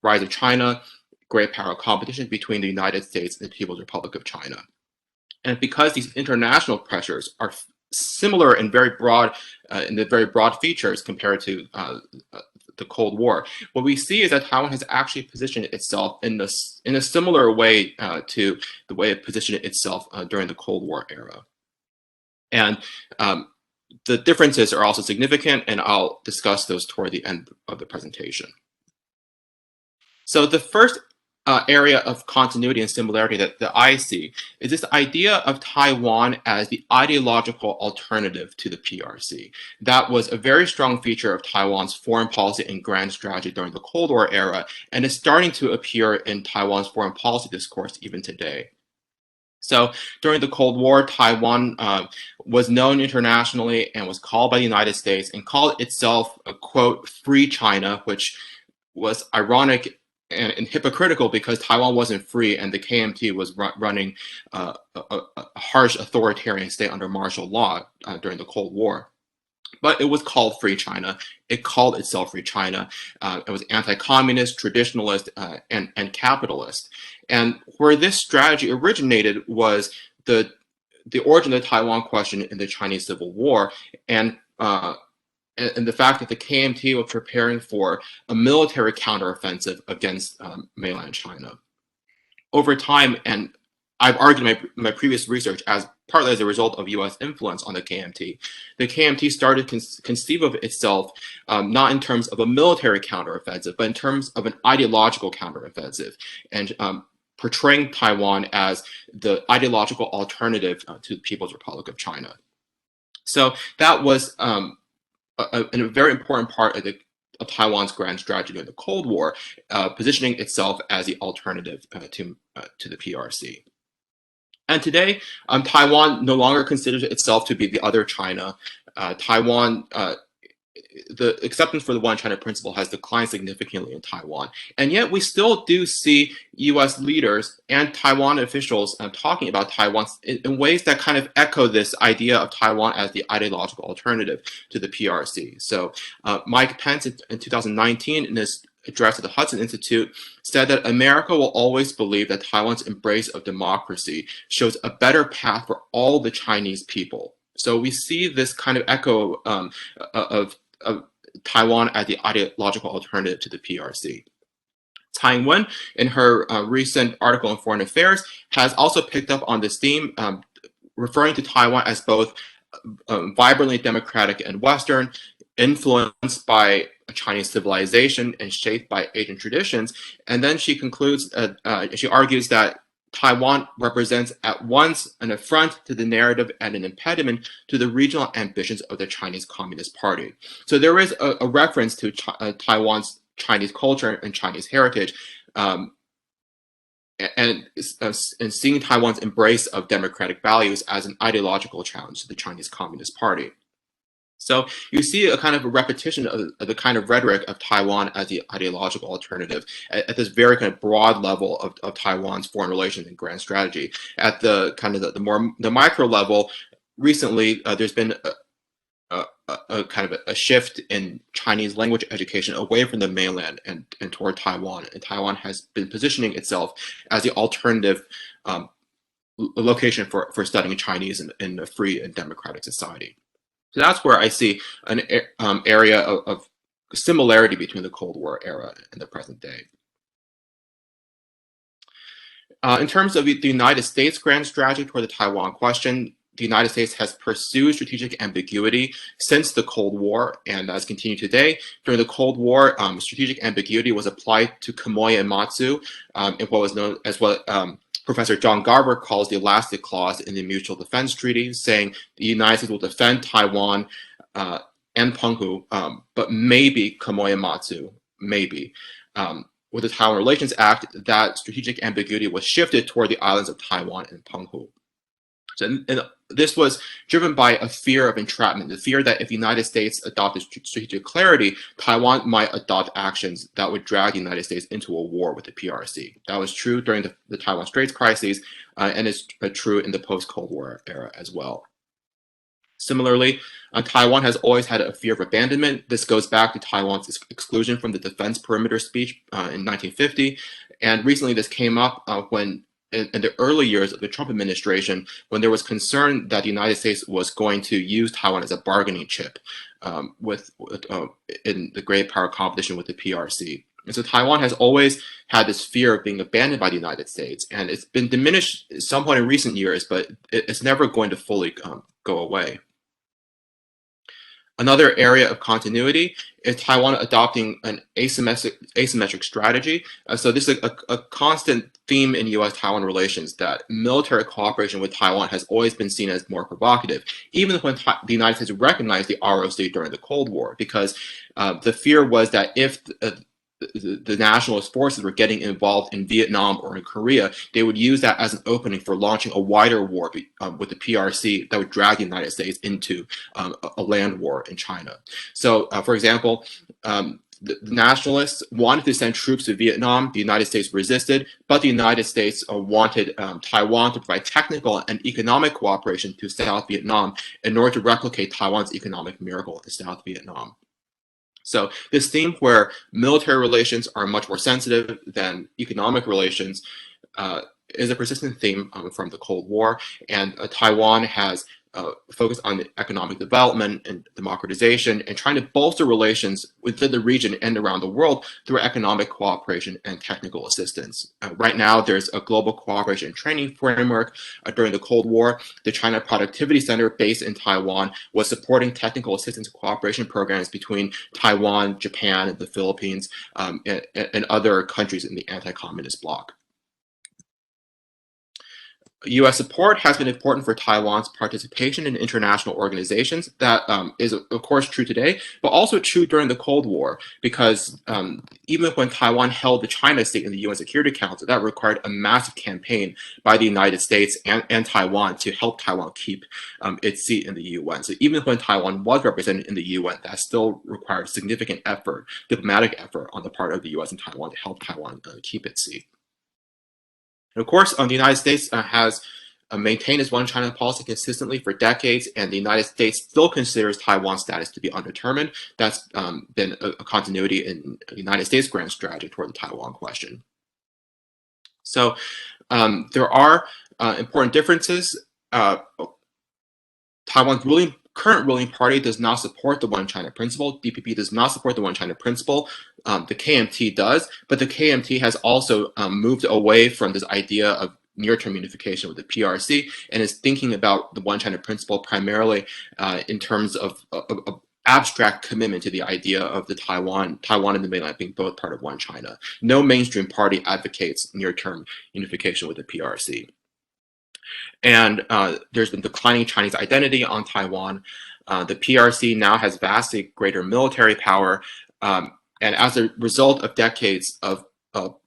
Rise of China, great power competition between the United States and the People's Republic of China. And because these international pressures are similar and very broad in the very broad features compared to the Cold War, what we see is that Taiwan has actually positioned itself in a similar way to the way it positioned itself during the Cold War era. And the differences are also significant, and I'll discuss those toward the end of the presentation. So the first area of continuity and similarity that I see is this idea of Taiwan as the ideological alternative to the PRC. That was a very strong feature of Taiwan's foreign policy and grand strategy during the Cold War era, and is starting to appear in Taiwan's foreign policy discourse even today. So during the Cold War, Taiwan was known internationally and was called by the United States and called itself a, quote, free China, which was ironic and hypocritical because Taiwan wasn't free and the KMT was running a harsh authoritarian state under martial law during the Cold War. But it was called Free China. It called itself Free China. It was anti-communist, traditionalist, and capitalist. And where this strategy originated was the origin of the Taiwan question in the Chinese Civil War, and the fact that the KMT was preparing for a military counteroffensive against mainland China. Over time, and I've argued in my previous research as partly as a result of US influence on the KMT started to conceive of itself not in terms of a military counteroffensive, but in terms of an ideological counteroffensive, and portraying Taiwan as the ideological alternative to the People's Republic of China. So that was a very important part of Taiwan's grand strategy during the Cold War, positioning itself as the alternative to the PRC. And today, Taiwan no longer considers itself to be the other China. Taiwan, the acceptance for the one China principle has declined significantly in Taiwan. And yet we still do see US leaders and Taiwan officials talking about Taiwan in ways that kind of echo this idea of Taiwan as the ideological alternative to the PRC. So Mike Pence in 2019 in his address at the Hudson Institute said that America will always believe that Taiwan's embrace of democracy shows a better path for all the Chinese people. So we see this kind of echo of Taiwan as the ideological alternative to the PRC. Tsai Ing-wen, in her recent article in Foreign Affairs, has also picked up on this theme, referring to Taiwan as both vibrantly democratic and Western, influenced by Chinese civilization and shaped by Asian traditions. And then she concludes, she argues that Taiwan represents at once an affront to the narrative and an impediment to the regional ambitions of the Chinese Communist Party. So there is a reference to Taiwan's Chinese culture and Chinese heritage, and seeing Taiwan's embrace of democratic values as an ideological challenge to the Chinese Communist Party. So you see a kind of a repetition of the kind of rhetoric of Taiwan as the ideological alternative at this very kind of broad level of Taiwan's foreign relations and grand strategy. At the kind of the micro level, recently there's been a kind of a shift in Chinese language education away from the mainland and toward Taiwan. And Taiwan has been positioning itself as the alternative location for studying Chinese in a free and democratic society. So that's where I see an area of similarity between the Cold War era and the present day. In terms of the United States grand strategy toward the Taiwan question, the United States has pursued strategic ambiguity since the Cold War, and has continued today. During the Cold War, strategic ambiguity was applied to Quemoy and Matsu in what was known as what Professor John Garber calls the elastic clause in the Mutual Defense Treaty, saying the United States will defend Taiwan and Penghu, but maybe Quemoy and Matsu, maybe, with the Taiwan Relations Act, that strategic ambiguity was shifted toward the islands of Taiwan and Penghu. So, and this was driven by a fear of entrapment, the fear that if the United States adopted strategic clarity, Taiwan might adopt actions that would drag the United States into a war with the PRC. That was true during the Taiwan Straits crises, and is true in the post-Cold War era as well. Similarly, Taiwan has always had a fear of abandonment. This goes back to Taiwan's exclusion from the defense perimeter speech in 1950. And recently this came up when in the early years of the Trump administration, when there was concern that the United States was going to use Taiwan as a bargaining chip in the great power competition with the PRC. And so Taiwan has always had this fear of being abandoned by the United States, and it's been diminished somewhat in recent years, but it's never going to fully go away. Another area of continuity is Taiwan adopting an asymmetric strategy. So this is a constant theme in U.S.-Taiwan relations, that military cooperation with Taiwan has always been seen as more provocative, even when the United States recognized the ROC during the Cold War, because the fear was that if the nationalist forces were getting involved in Vietnam or in Korea, they would use that as an opening for launching a wider war with the PRC that would drag the United States into a land war in China. So, for example, the nationalists wanted to send troops to Vietnam. The United States resisted, but the United States wanted Taiwan to provide technical and economic cooperation to South Vietnam in order to replicate Taiwan's economic miracle in South Vietnam. So this theme where military relations are much more sensitive than economic relations is a persistent theme from the Cold War, and Taiwan has focused on economic development and democratization and trying to bolster relations within the region and around the world through economic cooperation and technical assistance. Right now, there's a global cooperation and training framework. During the Cold War, the China Productivity Center based in Taiwan was supporting technical assistance cooperation programs between Taiwan, Japan, and the Philippines, and other countries in the anti-communist bloc. U.S. support has been important for Taiwan's participation in international organizations. That is, of course, true today, but also true during the Cold War, because even when Taiwan held the China seat in the UN Security Council, that required a massive campaign by the United States and Taiwan to help Taiwan keep its seat in the UN. So even when Taiwan was represented in the UN, that still required significant effort, diplomatic effort on the part of the U.S. and Taiwan to help Taiwan keep its seat. And of course, the United States has maintained its one China policy consistently for decades, and the United States still considers Taiwan's status to be undetermined. That's been a continuity in the United States' grand strategy toward the Taiwan question. So there are important differences. Taiwan's current ruling party does not support the One China principle. DPP does not support the One China principle. The KMT does, but the KMT has also moved away from this idea of near-term unification with the PRC and is thinking about the One China principle primarily in terms of abstract commitment to the idea of the Taiwan and the mainland being both part of one China. No mainstream party advocates near-term unification with the PRC. And there's been declining Chinese identity on Taiwan. The PRC now has vastly greater military power. And as a result of decades of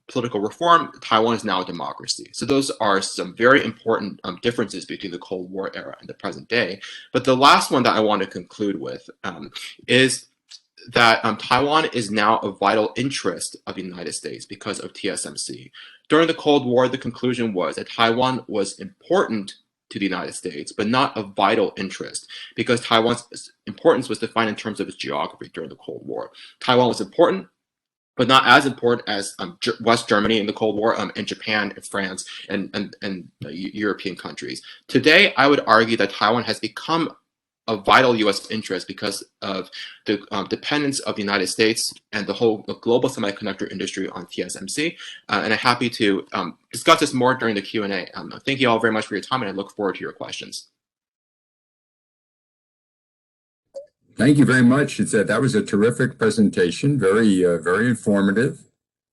political reform, Taiwan is now a democracy. So those are some very important differences between the Cold War era and the present day. But the last one that I want to conclude with is that Taiwan is now a vital interest of the United States because of TSMC. During the Cold War, the conclusion was that Taiwan was important to the United States, but not of vital interest, because Taiwan's importance was defined in terms of its geography during the Cold War. Taiwan was important, but not as important as West Germany in the Cold War, and Japan and France and European countries. Today, I would argue that Taiwan has become a vital U.S. interest because of the dependence of the United States and the whole global semiconductor industry on TSMC. And I'm happy to discuss this more during the Q&A. Thank you all very much for your time, and I look forward to your questions. Thank you very much. That was a terrific presentation, very informative,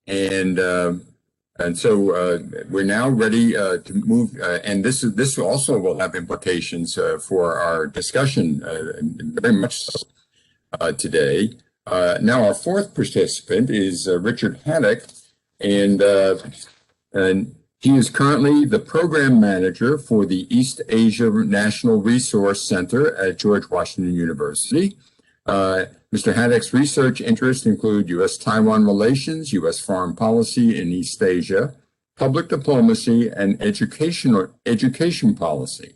and so we're now ready to move. And this also will have implications for our discussion, very much so, today. Now, our fourth participant is Richard Haddock, And he is currently the program manager for the East Asia National Resource Center at George Washington University. Mr. Haddock's research interests include U.S. Taiwan relations, U.S. foreign policy in East Asia, public diplomacy, and education policy.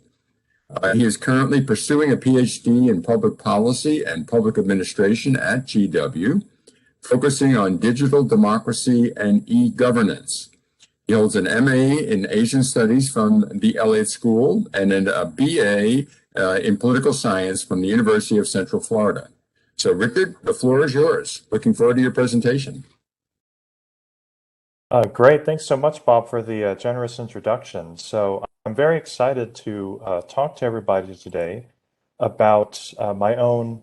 He is currently pursuing a PhD in public policy and public administration at GW, focusing on digital democracy and e-governance. He holds an MA in Asian Studies from the Elliott School and a BA in political science from the University of Central Florida. So, Richard, the floor is yours. Looking forward to your presentation. Great. Thanks so much, Bob, for the generous introduction. So I'm very excited to talk to everybody today about my own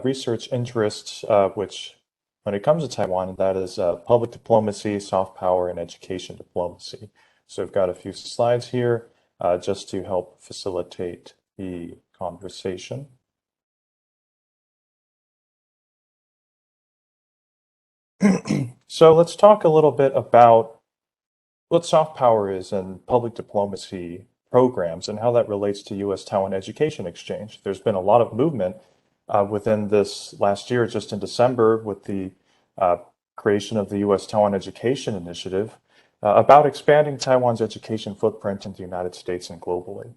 research interests, which when it comes to Taiwan, and that is public diplomacy, soft power, and education diplomacy. So I've got a few slides here just to help facilitate the conversation. So let's talk a little bit about what soft power is and public diplomacy programs and how that relates to U.S. Taiwan education exchange. There's been a lot of movement within this last year, just in December, with the creation of the U.S. Taiwan Education Initiative about expanding Taiwan's education footprint in the United States and globally.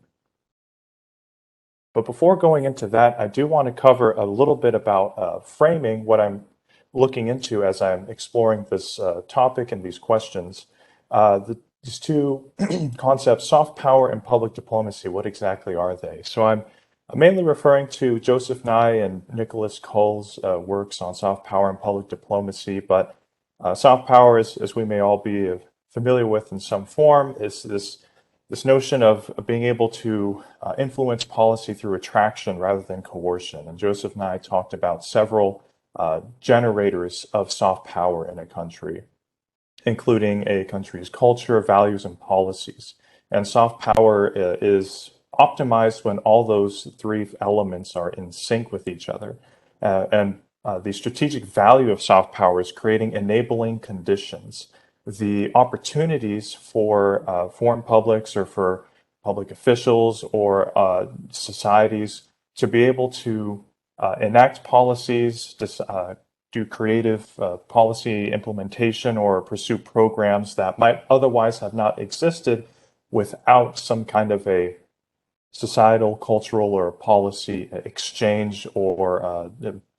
But before going into that, I do want to cover a little bit about framing what I'm looking into as I'm exploring this topic and these questions. These two concepts, soft power and public diplomacy, what exactly are they? So I'm mainly referring to Joseph Nye and Nicholas Cull's works on soft power and public diplomacy, but soft power, as we may all be familiar with in some form, is this notion of being able to influence policy through attraction rather than coercion. And Joseph Nye talked about several generators of soft power in a country, including a country's culture, values, and policies. And soft power is optimized when all those three elements are in sync with each other. The strategic value of soft power is creating enabling conditions, the opportunities for foreign publics or for public officials or societies to be able to enact policies, do creative policy implementation, or pursue programs that might otherwise have not existed without some kind of a societal, cultural, or policy exchange or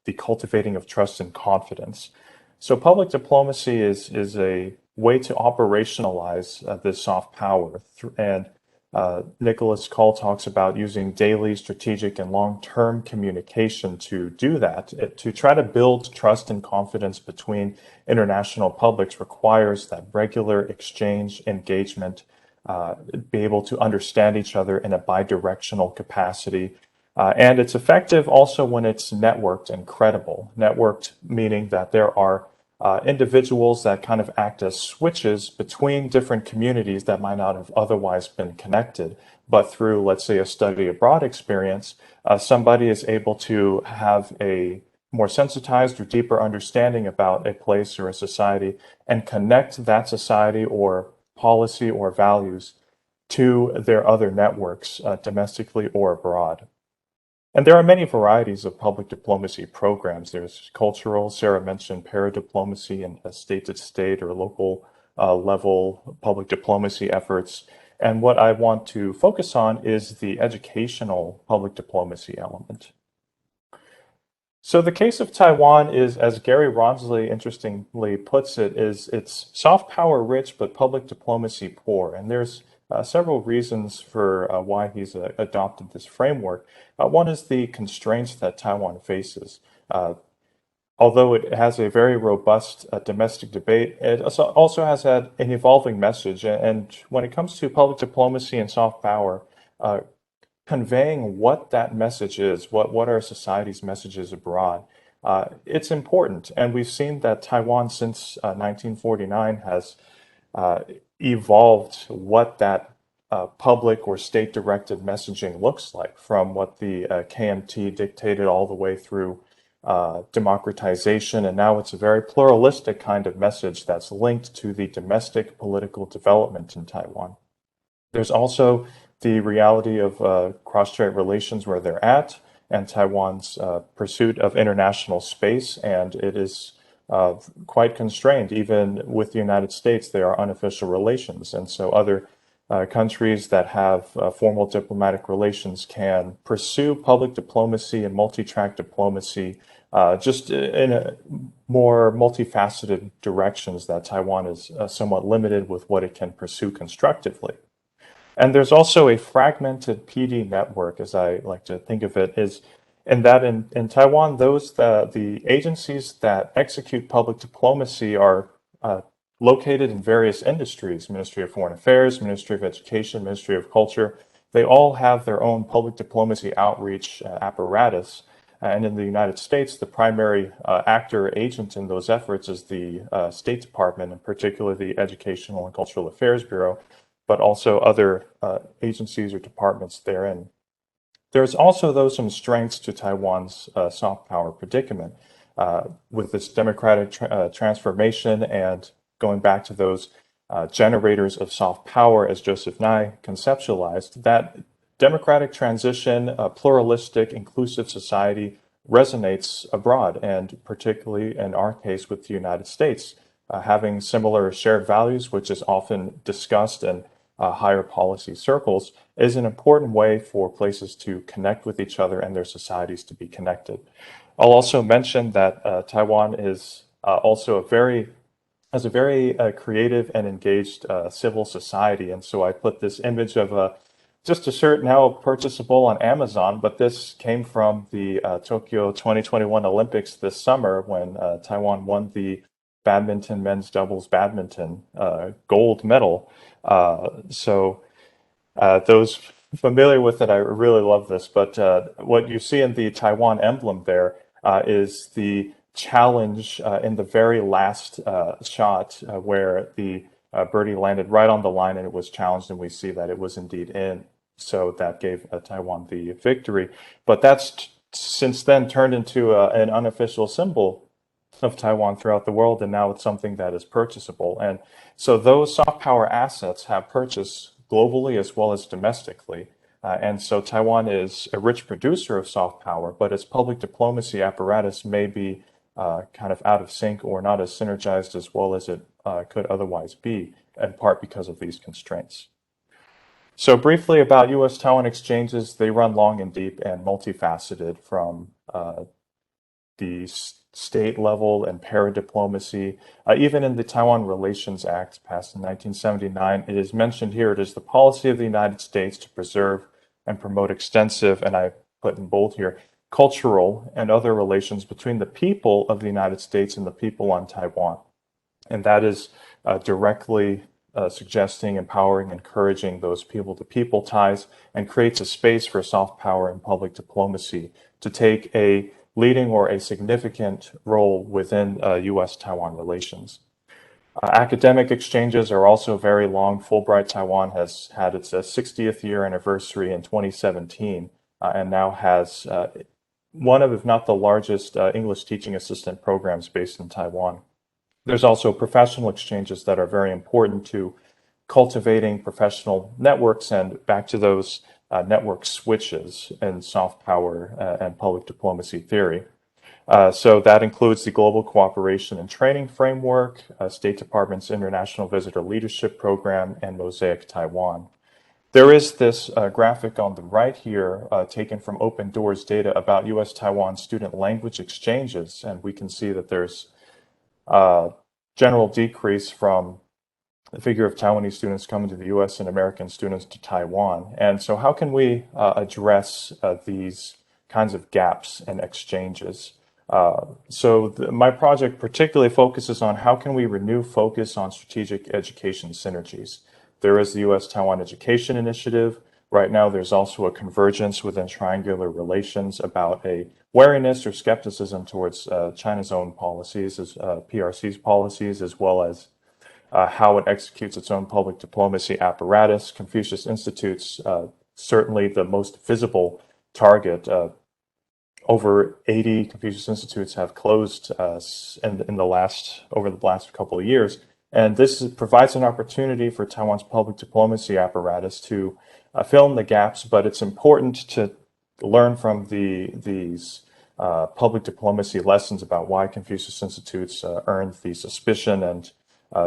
the cultivating of trust and confidence. So public diplomacy is a way to operationalize this soft power. And Nicholas Cull talks about using daily, strategic, and long-term communication to do that. To try to build trust and confidence between international publics requires that regular exchange, engagement, be able to understand each other in a bidirectional capacity. And it's effective also when it's networked and credible. Networked meaning that there are individuals that kind of act as switches between different communities that might not have otherwise been connected. But through, let's say, a study abroad experience, somebody is able to have a more sensitized or deeper understanding about a place or a society and connect that society or policy or values to their other networks, domestically or abroad. And there are many varieties of public diplomacy programs. There's cultural, Sarah mentioned paradiplomacy and state-to-state or local level public diplomacy efforts. And what I want to focus on is the educational public diplomacy element. So the case of Taiwan is, as Gary Ronsley interestingly puts it, is it's soft power rich, but public diplomacy poor. And there's several reasons for why he's adopted this framework. One is the constraints that Taiwan faces. Although it has a very robust domestic debate, it also has had an evolving message. And when it comes to public diplomacy and soft power, conveying what that message is, what our society's message is abroad, it's important. And we've seen that Taiwan since 1949 has evolved what that public or state-directed messaging looks like, from what the KMT dictated all the way through democratization, and now it's a very pluralistic kind of message that's linked to the domestic political development in Taiwan. There's also the reality of cross-strait relations where they're at, and Taiwan's pursuit of international space, and it is quite constrained. Even with the United States, they are unofficial relations, and so other countries that have formal diplomatic relations can pursue public diplomacy and multi-track diplomacy just in a more multifaceted directions that Taiwan is somewhat limited with what it can pursue constructively. And there's also a fragmented PD network, as I like to think of it, is in that in Taiwan, the agencies that execute public diplomacy are located in various industries: Ministry of Foreign Affairs, Ministry of Education, Ministry of Culture. They all have their own public diplomacy outreach apparatus. And in the United States, the primary actor agent in those efforts is the State Department, in particular the Educational and Cultural Affairs Bureau, but also other agencies or departments therein. There's also, though, some strengths to Taiwan's soft power predicament. With this democratic transformation and going back to those generators of soft power, as Joseph Nye conceptualized, that democratic transition, a pluralistic, inclusive society resonates abroad, and particularly in our case with the United States, having similar shared values, which is often discussed in higher policy circles, is an important way for places to connect with each other and their societies to be connected. I'll also mention that Taiwan is also has a very creative and engaged civil society, and so I put this image of just a shirt now purchasable on Amazon, but this came from the Tokyo 2021 Olympics this summer when Taiwan won the badminton men's doubles badminton gold medal. Those familiar with it, I really love this. But what you see in the Taiwan emblem there is the challenge in the very last shot where the birdie landed right on the line and it was challenged, and we see that it was indeed in. So that gave Taiwan the victory. But that's since then turned into an unofficial symbol of Taiwan throughout the world, and now it's something that is purchasable. And so those soft power assets have purchase globally as well as domestically. And so Taiwan is a rich producer of soft power, but its public diplomacy apparatus may be kind of out of sync or not as synergized as well as it could otherwise be, in part because of these constraints. So briefly about U.S. Taiwan exchanges, they run long and deep and multifaceted from the state level and paradiplomacy. Even in the Taiwan Relations Act passed in 1979, it is mentioned here, it is the policy of the United States to preserve and promote extensive, and I put in bold here, cultural and other relations between the people of the United States and the people on Taiwan. And that is directly suggesting, empowering, encouraging those people-to-people ties, and creates a space for soft power and public diplomacy to take a leading or a significant role within U.S.-Taiwan relations. Academic exchanges are also very long. Fulbright Taiwan has had its 60th year anniversary in 2017 and now has one of, if not the largest, English teaching assistant programs based in Taiwan. There's also professional exchanges that are very important to cultivating professional networks, and back to those network switches in soft power and public diplomacy theory. So that includes the Global Cooperation and Training Framework, State Department's International Visitor Leadership Program, and Mosaic Taiwan. There is this graphic on the right here taken from Open Doors data about U.S. Taiwan student language exchanges, and we can see that there's general decrease from the figure of Taiwanese students coming to the U.S. and American students to Taiwan. And so how can we address these kinds of gaps in exchanges? My project particularly focuses on how can we renew focus on strategic education synergies. There is the U.S. Taiwan Education Initiative. Right now, there's also a convergence within triangular relations about a wariness or skepticism towards China's own policies, PRC's policies, as well as how it executes its own public diplomacy apparatus. Confucius Institute's certainly the most visible target over 80 Confucius Institutes have closed over the last couple of years. And this provides an opportunity for Taiwan's public diplomacy apparatus to fill in the gaps, but it's important to learn from these public diplomacy lessons about why Confucius Institutes earned the suspicion and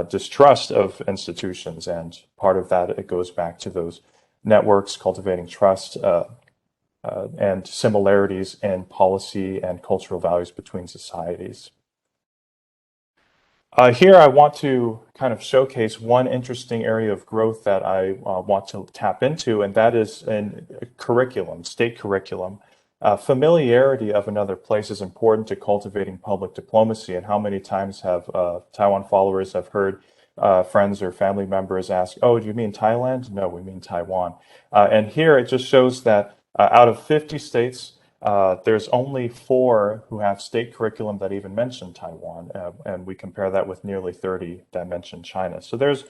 distrust of institutions. And part of that, it goes back to those networks cultivating trust and similarities in policy and cultural values between societies. Here I want to kind of showcase one interesting area of growth that I want to tap into, and that is in curriculum, state curriculum. Familiarity of another place is important to cultivating public diplomacy, and how many times have Taiwan followers have heard friends or family members ask, "Oh, do you mean Thailand?" "No, we mean Taiwan." And here it just shows that out of 50 states, there's only 4 who have state curriculum that even mention Taiwan, and we compare that with nearly 30 that mention China. So there's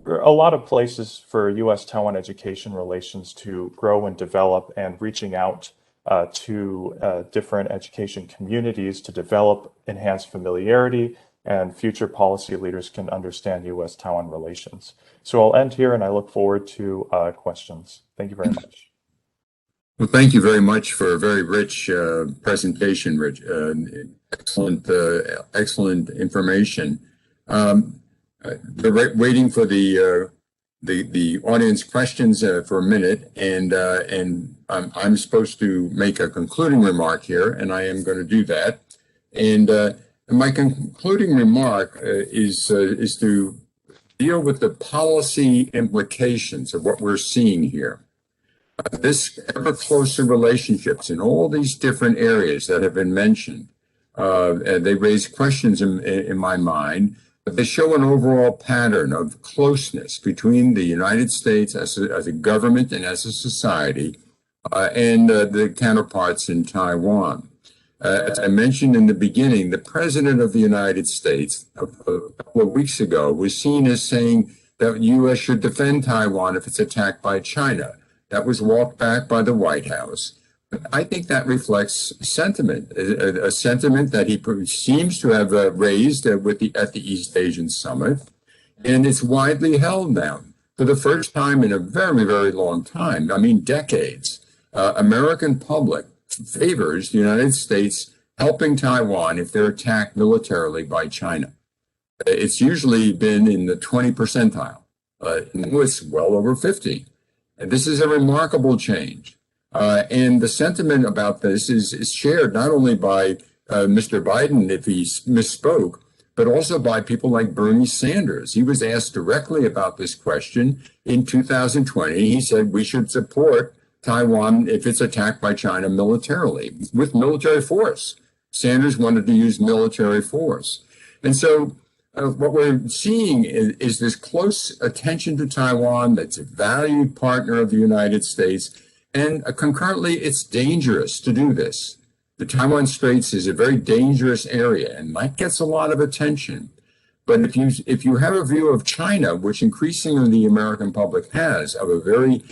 a lot of places for U.S. Taiwan education relations to grow and develop, and reaching out to different education communities to develop enhanced familiarity, and future policy leaders can understand U.S. Taiwan relations. So I'll end here, and I look forward to questions. Thank you very much. Well, thank you very much for a very rich presentation, Rich. Excellent information. We're waiting for the audience questions for a minute, and I'm supposed to make a concluding remark here, and I am going to do that. And my concluding remark is to deal with the policy implications of what we're seeing here. This ever closer relationships in all these different areas that have been mentioned, they raise questions in my mind, but they show an overall pattern of closeness between the United States as a government and as a society, and the counterparts in Taiwan. As I mentioned in the beginning, the President of the United States a couple of weeks ago was seen as saying that the U.S. should defend Taiwan if it's attacked by China. That was walked back by the White House. But I think that reflects sentiment, a sentiment that he seems to have raised at the East Asian Summit, and it's widely held now. For the first time in a very, very long time, I mean decades, American public favors the United States helping Taiwan if they're attacked militarily by China. It's usually been in the 20 percentile. Now it's well over 50. And this is a remarkable change. And the sentiment about this is shared not only by Mr. Biden, if he misspoke, but also by people like Bernie Sanders. He was asked directly about this question in 2020. He said we should support Taiwan if it's attacked by China militarily, with military force. Sanders wanted to use military force. And so what we're seeing is this close attention to Taiwan that's a valued partner of the United States. And concurrently, it's dangerous to do this. The Taiwan Straits is a very dangerous area, and that gets a lot of attention. But if you have a view of China, which increasingly the American public has, of a very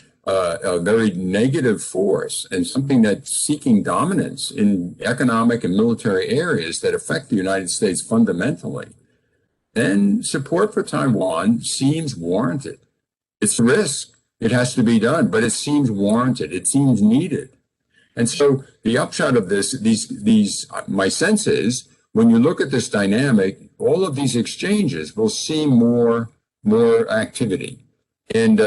negative force and something that's seeking dominance in economic and military areas that affect the United States fundamentally, then support for Taiwan seems warranted. It's a risk. It has to be done, but it seems warranted. It seems needed. And so the upshot of this, my sense is, when you look at this dynamic, all of these exchanges will see more activity. And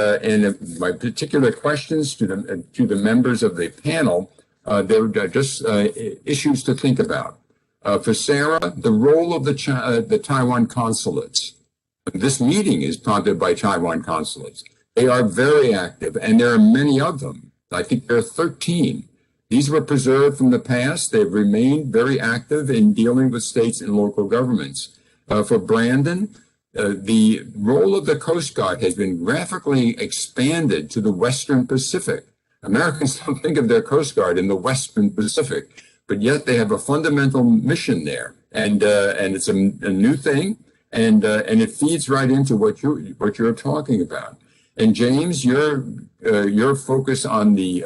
my particular questions to the members of the panel, they're just issues to think about. For Sarah, the role of the Taiwan consulates. This meeting is prompted by Taiwan consulates. They are very active, and there are many of them. I think there are 13. These were preserved from the past. They've remained very active in dealing with states and local governments. For Brandon, the role of the Coast Guard has been graphically expanded to the Western Pacific. Americans don't think of their Coast Guard in the Western Pacific, but yet they have a fundamental mission there, and it's a new thing, and it feeds right into what you're talking about. And James, your focus on the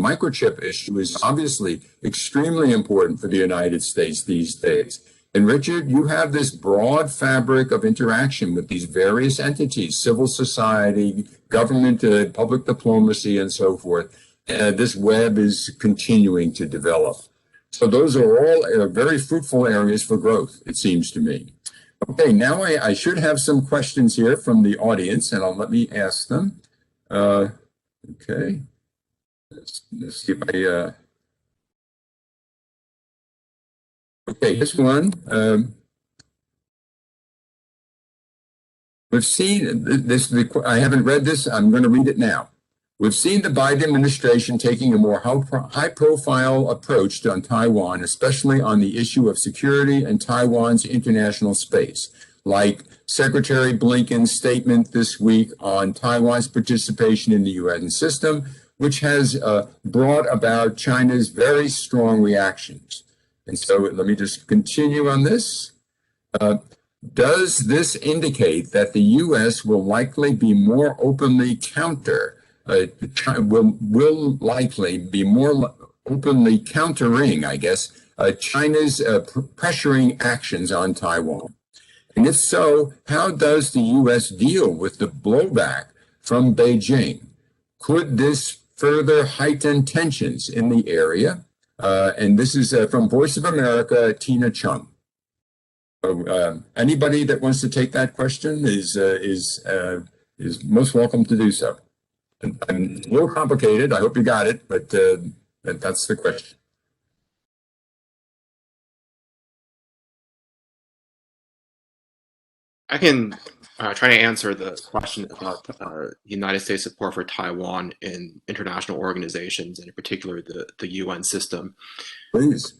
microchip issue is obviously extremely important for the United States these days. And Richard, you have this broad fabric of interaction with these various entities, civil society, government, public diplomacy, and so forth. This web is continuing to develop. So those are all very fruitful areas for growth, it seems to me. Okay, now I should have some questions here from the audience, and let me ask them. Okay, let's see if I... Okay, this one. We've seen this. I haven't read this. I'm going to read it now. We've seen the Biden administration taking a more high-profile approach on Taiwan, especially on the issue of security and Taiwan's international space, like Secretary Blinken's statement this week on Taiwan's participation in the UN system, which has brought about China's very strong reactions. And so let me just continue on this. Does this indicate that the U.S. will likely be more openly will likely be more openly countering, I guess, China's pressuring actions on Taiwan? And if so, how does the U.S. deal with the blowback from Beijing? Could this further heighten tensions in the area? And this is from Voice of America, Tina Chung. So, anybody that wants to take that question is most welcome to do so. I'm a little complicated. I hope you got it, but that's the question. I can try to answer the question about United States support for Taiwan in international organizations, and in particular the UN system. Please.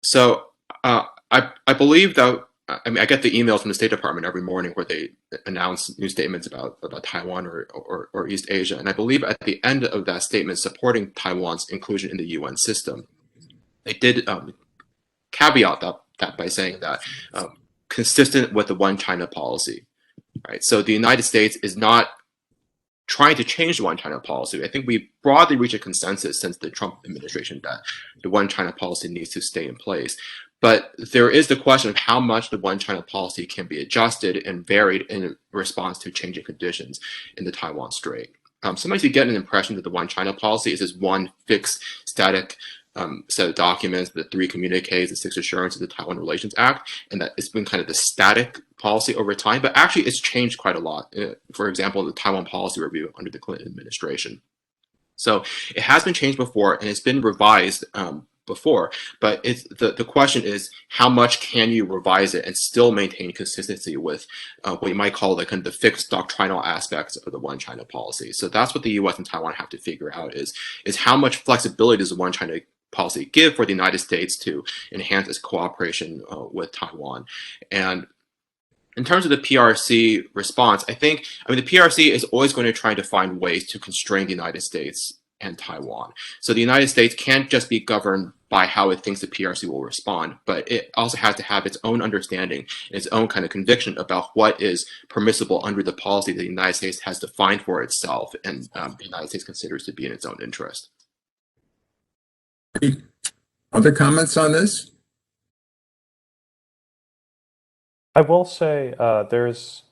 So I believe that, I mean, I get the emails from the State Department every morning where they announce new statements about Taiwan or East Asia. And I believe at the end of that statement supporting Taiwan's inclusion in the UN system, they did caveat that by saying that consistent with the one China policy, right? So the United States is not trying to change the one China policy. I think we broadly reached a consensus since the Trump administration that the one China policy needs to stay in place. But there is the question of how much the one China policy can be adjusted and varied in response to changing conditions in the Taiwan Strait. Sometimes you get an impression that the one China policy is this one fixed, static set of documents, the 3 communiques, the 6 assurances, the Taiwan Relations Act, and that it's been kind of the static policy over time. But actually, it's changed quite a lot. For example, the Taiwan Policy Review under the Clinton administration. So it has been changed before, and it's been revised before, but the question is, how much can you revise it and still maintain consistency with what you might call the fixed doctrinal aspects of the one China policy? So that's what the U.S. and Taiwan have to figure out is how much flexibility does the one China policy give for the United States to enhance its cooperation with Taiwan. And in terms of the PRC response, I mean, the PRC is always going to try to find ways to constrain the United States and Taiwan. So the United States can't just be governed by how it thinks the PRC will respond, but it also has to have its own understanding, its own kind of conviction about what is permissible under the policy that the United States has defined for itself and the United States considers to be in its own interest. Other comments on this? I will say there's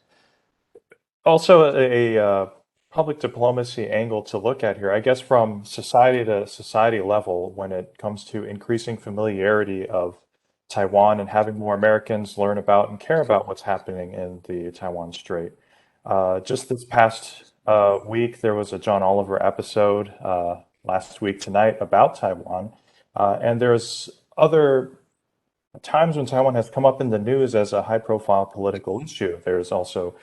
also a public diplomacy angle to look at here, I guess, from society to society level when it comes to increasing familiarity of Taiwan and having more Americans learn about and care about what's happening in the Taiwan Strait. Just this past week, there was a John Oliver episode last week tonight about Taiwan. And there's other times when Taiwan has come up in the news as a high-profile political issue. There's also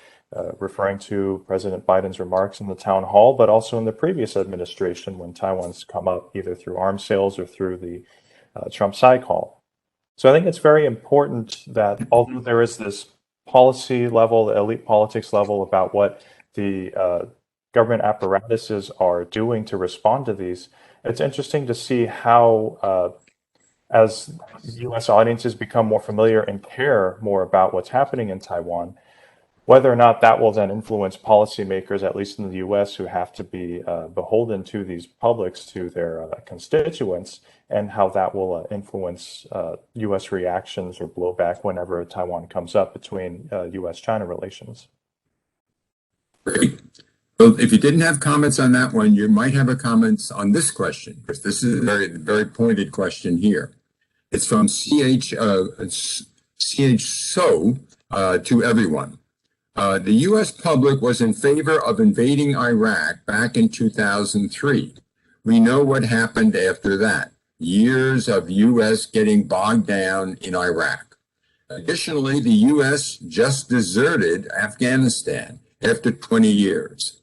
referring to President Biden's remarks in the town hall, but also in the previous administration when Taiwan's come up either through arms sales or through the Trump side call. So I think it's very important that although there is this policy level, the elite politics level about what the government apparatuses are doing to respond to these, it's interesting to see how as U.S. audiences become more familiar and care more about what's happening in Taiwan, Whether or not that will then influence policymakers, at least in the US, who have to be beholden to these publics, to their constituents, and how that will influence US reactions or blowback whenever Taiwan comes up between US-China relations. Great. Well, if you didn't have comments on that one, you might have a comments on this question, because this is a very pointed question here. It's from CH So to everyone. The U.S. public was in favor of invading Iraq back in 2003. We know what happened after that. Years of U.S. getting bogged down in Iraq. Additionally, the U.S. just deserted Afghanistan after 20 years.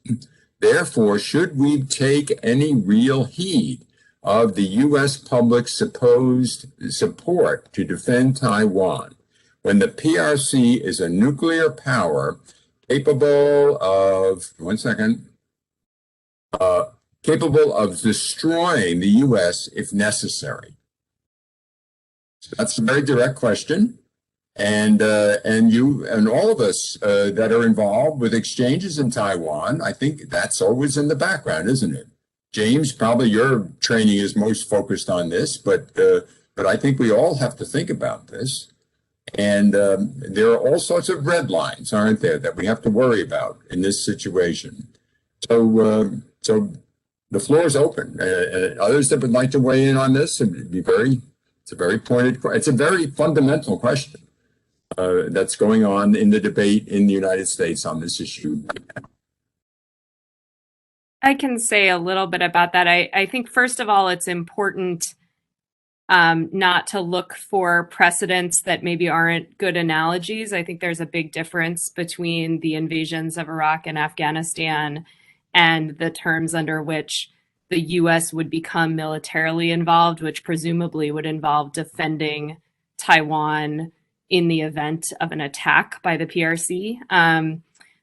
Therefore, should we take any real heed of the U.S. public's supposed support to defend Taiwan when the PRC is a nuclear power capable of, capable of destroying the U.S. if necessary? So that's a very direct question. And you and all of us that are involved with exchanges in Taiwan, I think that's always in the background, isn't it? James, probably your training is most focused on this, but I think we all have to think about this. And there are all sorts of red lines, aren't there, that we have to worry about in this situation. So the floor is open. Others that would like to weigh in on this, it's a very pointed, it's a very fundamental question that's going on in the debate in the United States on this issue. I can say a little bit about that. I think, first of all, it's important not to look for precedents that maybe aren't good analogies. I think there's a big difference between the invasions of Iraq and Afghanistan and the terms under which the U.S. would become militarily involved, which presumably would involve defending Taiwan in the event of an attack by the PRC.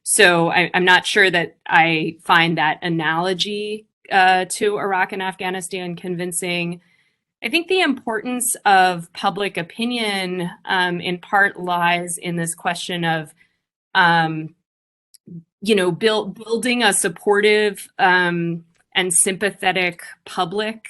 So I'm not sure that I find that analogy to Iraq and Afghanistan convincing. I think the importance of public opinion in part lies in this question of, building a supportive and sympathetic public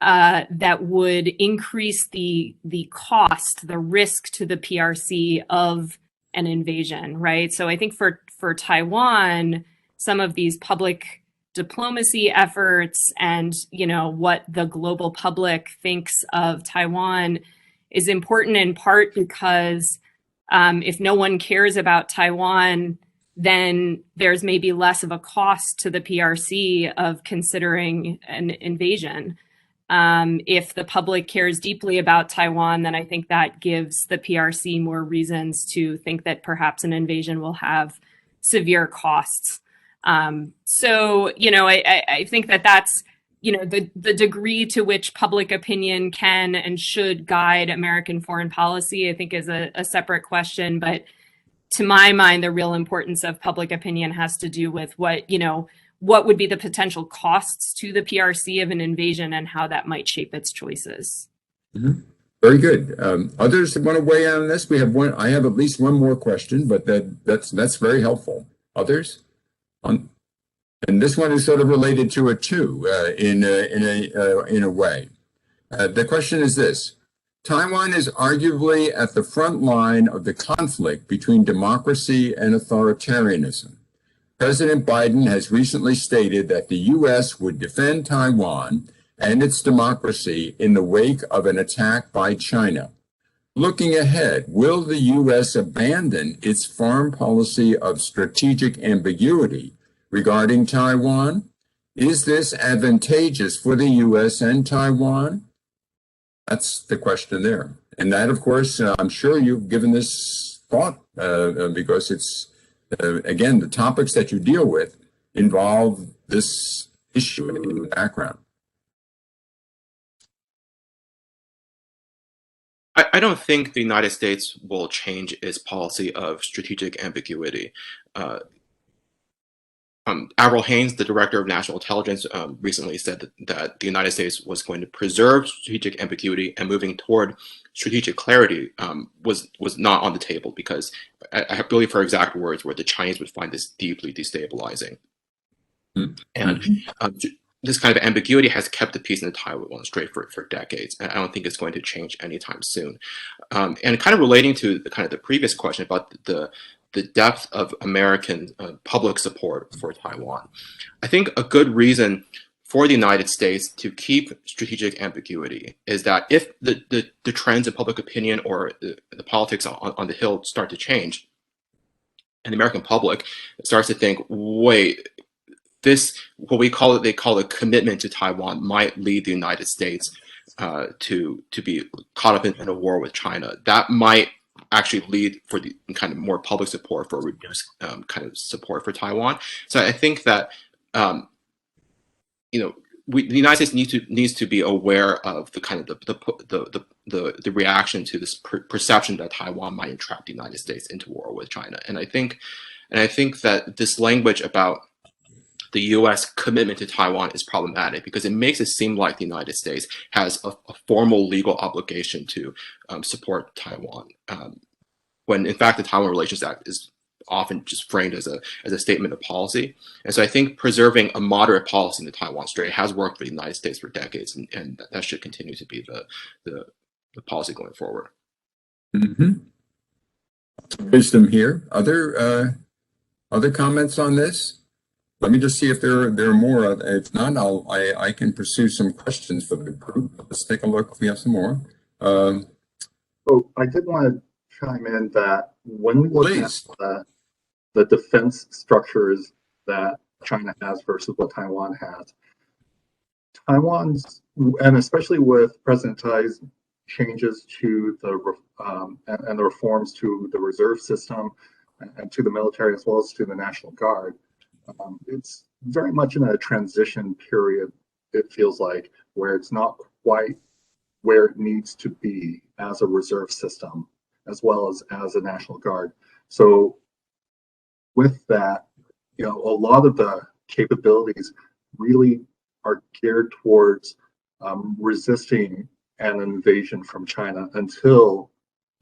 that would increase the cost, the risk to the PRC of an invasion, right? So I think for Taiwan, some of these public diplomacy efforts and what the global public thinks of Taiwan is important in part because if no one cares about Taiwan, then there's maybe less of a cost to the PRC of considering an invasion. If the public cares deeply about Taiwan, then I think that gives the PRC more reasons to think that perhaps an invasion will have severe costs. I think that's, the degree to which public opinion can and should guide American foreign policy, I think is a separate question. But to my mind, the real importance of public opinion has to do with what would be the potential costs to the PRC of an invasion and how that might shape its choices. Mm-hmm. Very good. Others want to weigh in on this? I have at least one more question, but that's very helpful. Others? And this one is sort of related to it too, in a way. The question is this: Taiwan is arguably at the front line of the conflict between democracy and authoritarianism. President Biden has recently stated that the U.S. would defend Taiwan and its democracy in the wake of an attack by China. Looking ahead, will the U.S. abandon its foreign policy of strategic ambiguity regarding Taiwan? Is this advantageous for the U.S. and Taiwan? That's the question there. And that, of course, I'm sure you've given this thought because it's, again, the topics that you deal with involve this issue in the background. I don't think the United States will change its policy of strategic ambiguity. Avril Haines, the director of national intelligence, recently said that the United States was going to preserve strategic ambiguity, and moving toward strategic clarity was not on the table, because I believe her exact words were the Chinese would find this deeply destabilizing. And this kind of ambiguity has kept the peace in the Taiwan Strait for decades, and I don't think it's going to change anytime soon. And kind of relating to the previous question about the depth of American public support for Taiwan, I think a good reason for the United States to keep strategic ambiguity is that if the trends in public opinion or the politics on the Hill start to change, and the American public starts to think, wait, this, what they call a commitment to Taiwan, might lead the United States to be caught up in a war with China. That might actually lead for the kind of more public support for reduced kind of support for Taiwan. So I think that the United States needs to be aware of the kind of the reaction to this perception that Taiwan might entrap the United States into war with China. And I think that this language about the U.S. commitment to Taiwan is problematic, because it makes it seem like the United States has a formal legal obligation to support Taiwan, when in fact the Taiwan Relations Act is often just framed as a statement of policy. And so I think preserving a moderate policy in the Taiwan Strait has worked for the United States for decades, and that should continue to be the policy going forward. Wisdom here. Other comments on this? Let me just see if there are more. If not, I can pursue some questions for the group. Let's take a look if we have some more. I did want to chime in that when we look at the defense structures that China has versus what Taiwan has, Taiwan's, and especially with President Tsai's changes to and the reforms to the reserve system and to the military as well as to the National Guard, it's very much in a transition period, it feels like, where it's not quite where it needs to be as a reserve system, as well as a National Guard. So with that, a lot of the capabilities really are geared towards resisting an invasion from China until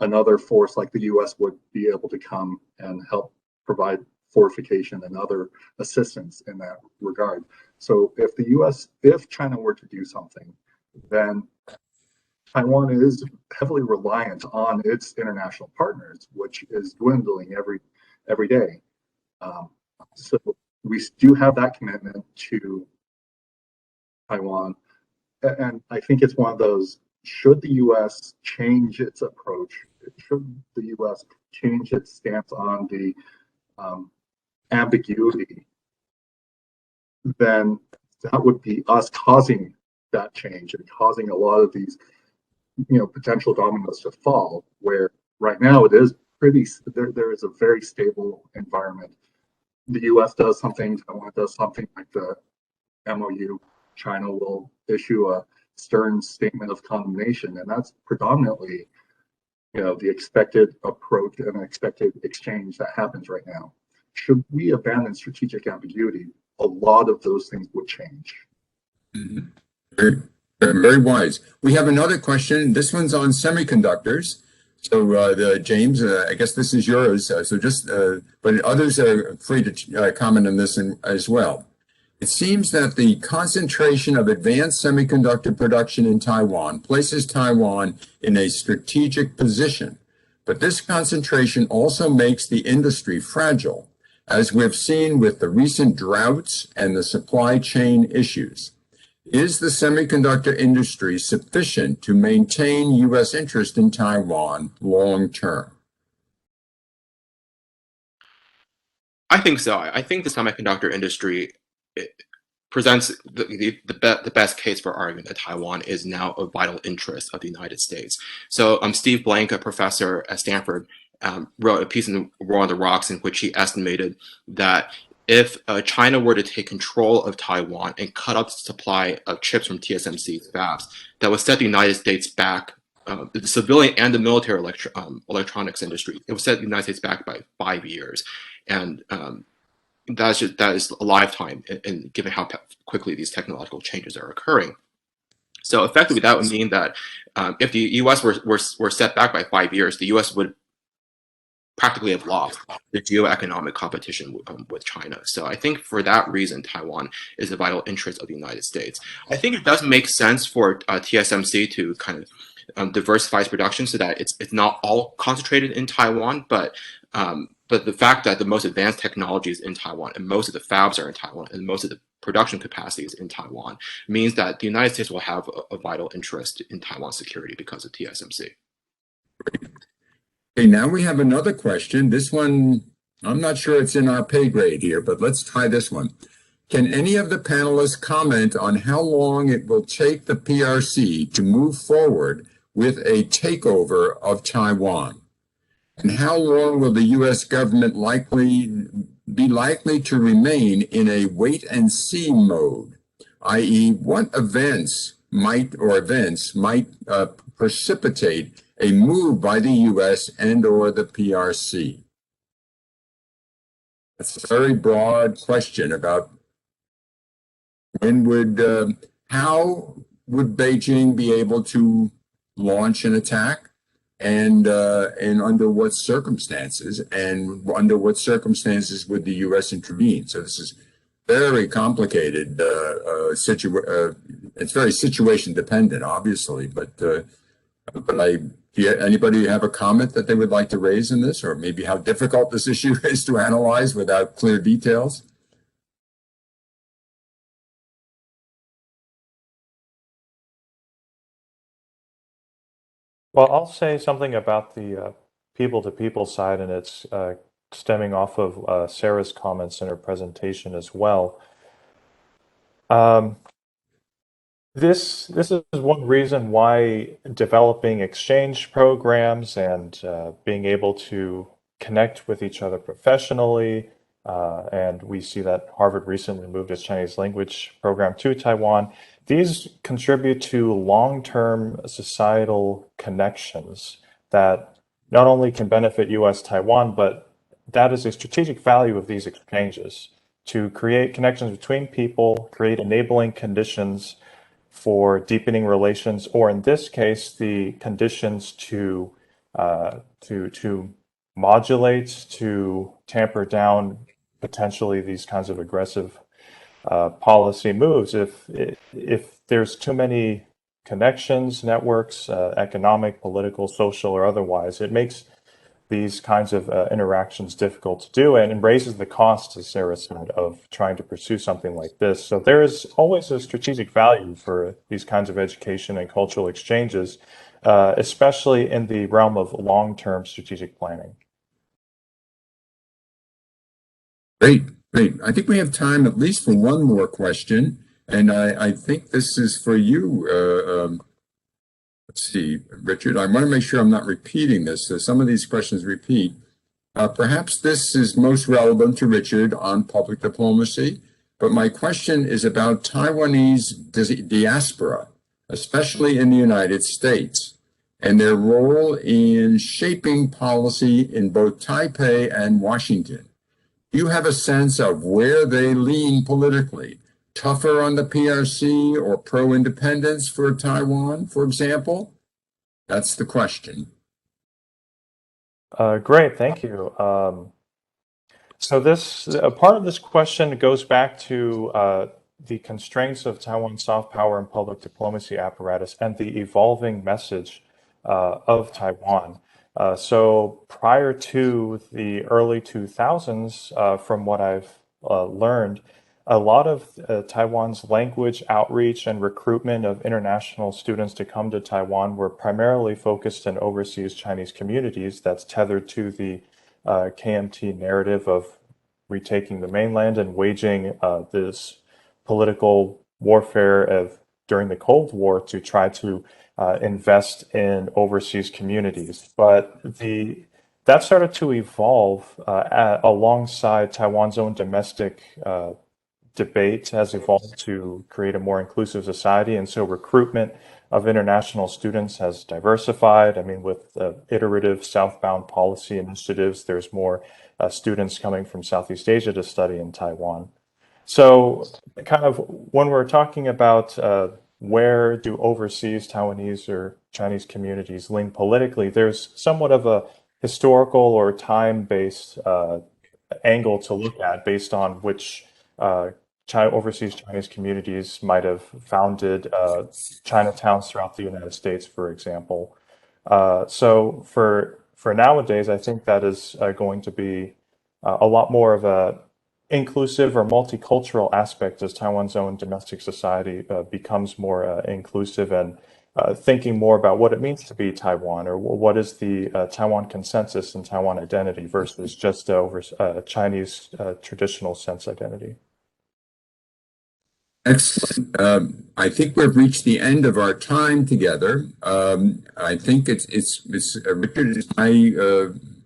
another force like the U.S. would be able to come and help provide fortification and other assistance in that regard. So if China were to do something, then Taiwan is heavily reliant on its international partners, which is dwindling every day. So we do have that commitment to Taiwan, and I think it's one of those, should the U.S. change its approach, should the U.S. change its stance on the ambiguity, then that would be us causing that change and causing a lot of these potential dominoes to fall, where right now it is there is a very stable environment. The U.S. does something, Taiwan does something like the MOU, China will issue a stern statement of condemnation, and that's predominantly the expected approach and expected exchange that happens right now. Should we abandon strategic ambiguity, a lot of those things would change. Very, very wise. We have another question. This one's on semiconductors. So, James, I guess this is yours. But others are free to comment on this as well. It seems that the concentration of advanced semiconductor production in Taiwan places Taiwan in a strategic position. But this concentration also makes the industry fragile, as we've seen with the recent droughts and the supply chain issues. Is the semiconductor industry sufficient to maintain U.S. interest in Taiwan long term? I think so. I think the semiconductor industry presents the best case for argument that Taiwan is now a vital interest of the United States. So Steve Blank, a professor at Stanford, wrote a piece in War on the Rocks in which he estimated that if China were to take control of Taiwan and cut off the supply of chips from TSMC's fabs, that would set the United States back, the civilian and the military electronics industry, it would set the United States back by 5 years. And that is a lifetime, and given how quickly these technological changes are occurring. So effectively, that would mean that if the U.S. were set back by 5 years, the U.S. would practically have lost the geoeconomic competition with China. So I think for that reason, Taiwan is a vital interest of the United States. I think it does make sense for TSMC to kind of diversify its production so that it's not all concentrated in Taiwan, but the fact that the most advanced technology is in Taiwan and most of the fabs are in Taiwan and most of the production capacity is in Taiwan means that the United States will have a vital interest in Taiwan's security because of TSMC. Okay, now we have another question. This one, I'm not sure it's in our pay grade here, but let's try this one. Can any of the panelists comment on how long it will take the PRC to move forward with a takeover of Taiwan? And how long will the U.S. government be likely to remain in a wait-and-see mode, i.e., what events might precipitate a move by the U.S. and or the PRC? That's a very broad question about how would Beijing be able to launch an attack, and under what circumstances, and under what circumstances would the U.S. intervene? So this is very complicated. It's very situation dependent, obviously, but anybody have a comment that they would like to raise in this, or maybe how difficult this issue is to analyze without clear details? Well, I'll say something about the people-to-people side, and it's stemming off of Sarah's comments in her presentation as well. This is one reason why developing exchange programs and being able to connect with each other professionally, and we see that Harvard recently moved its Chinese language program to Taiwan. These contribute to long-term societal connections that not only can benefit U.S. Taiwan, but that is a strategic value of these exchanges, to create connections between people, create enabling conditions for deepening relations, or in this case, the conditions to modulate, to tamper down potentially these kinds of aggressive policy moves. If there's too many connections, networks, economic, political, social, or otherwise, it makes these kinds of interactions difficult to do, and raises the cost, as Sarah said, of trying to pursue something like this. So there is always a strategic value for these kinds of education and cultural exchanges, especially in the realm of long-term strategic planning. Great. I think we have time at least for one more question, and I think this is for you. Let's see, Richard, I want to make sure I'm not repeating this. So some of these questions repeat. Perhaps this is most relevant to Richard on public diplomacy, but my question is about Taiwanese diaspora, especially in the United States, and their role in shaping policy in both Taipei and Washington. Do you have a sense of where they lean politically? Tougher on the PRC or pro-independence for Taiwan, for example? That's the question. Great, thank you. So part of this question goes back to the constraints of Taiwan's soft power and public diplomacy apparatus and the evolving message of Taiwan. So prior to the early 2000s, from what I've learned, a lot of Taiwan's language outreach and recruitment of international students to come to Taiwan were primarily focused in overseas Chinese communities. That's tethered to the KMT narrative of retaking the mainland and waging this political warfare during the Cold War to try to invest in overseas communities. But that started to evolve alongside Taiwan's own domestic debate has evolved to create a more inclusive society, and so recruitment of international students has diversified. I mean, with iterative southbound policy initiatives, there's more students coming from Southeast Asia to study in Taiwan. So, kind of when we're talking about where do overseas Taiwanese or Chinese communities lean politically, there's somewhat of a historical or time-based angle to look at based on which overseas Chinese communities might have founded Chinatowns throughout the United States, for example. So for nowadays, I think that is going to be a lot more of a inclusive or multicultural aspect as Taiwan's own domestic society becomes more inclusive and thinking more about what it means to be Taiwan, or what is the Taiwan consensus and Taiwan identity versus just over Chinese traditional sense identity. Excellent. I think we've reached the end of our time together. I think it's Richard, is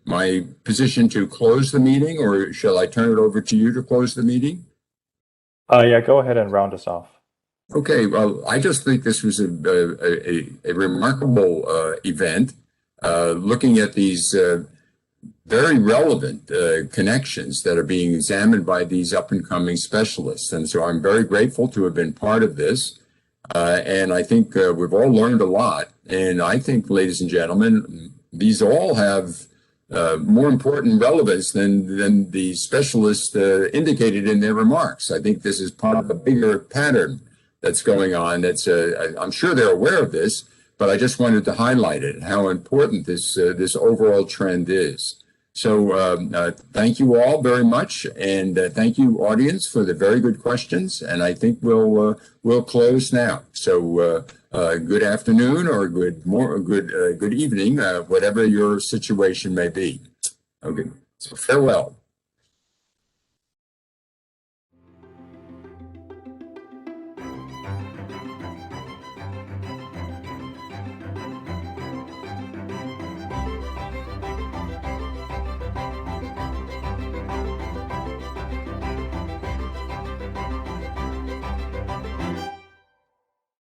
my position to close the meeting, or shall I turn it over to you to close the meeting? Yeah, go ahead and round us off. Okay, well, I just think this was a remarkable event, looking at these very relevant connections that are being examined by these up-and-coming specialists. And so I'm very grateful to have been part of this. And I think we've all learned a lot. And I think, ladies and gentlemen, these all have more important relevance than the specialist indicated in their remarks. I think this is part of a bigger pattern that's going on. That's I'm sure they're aware of this, but I just wanted to highlight it, how important this overall trend is. So thank you all very much, and thank you, audience, for the very good questions. And I think we'll close now. So good afternoon or good evening, whatever your situation may be. Okay, so farewell.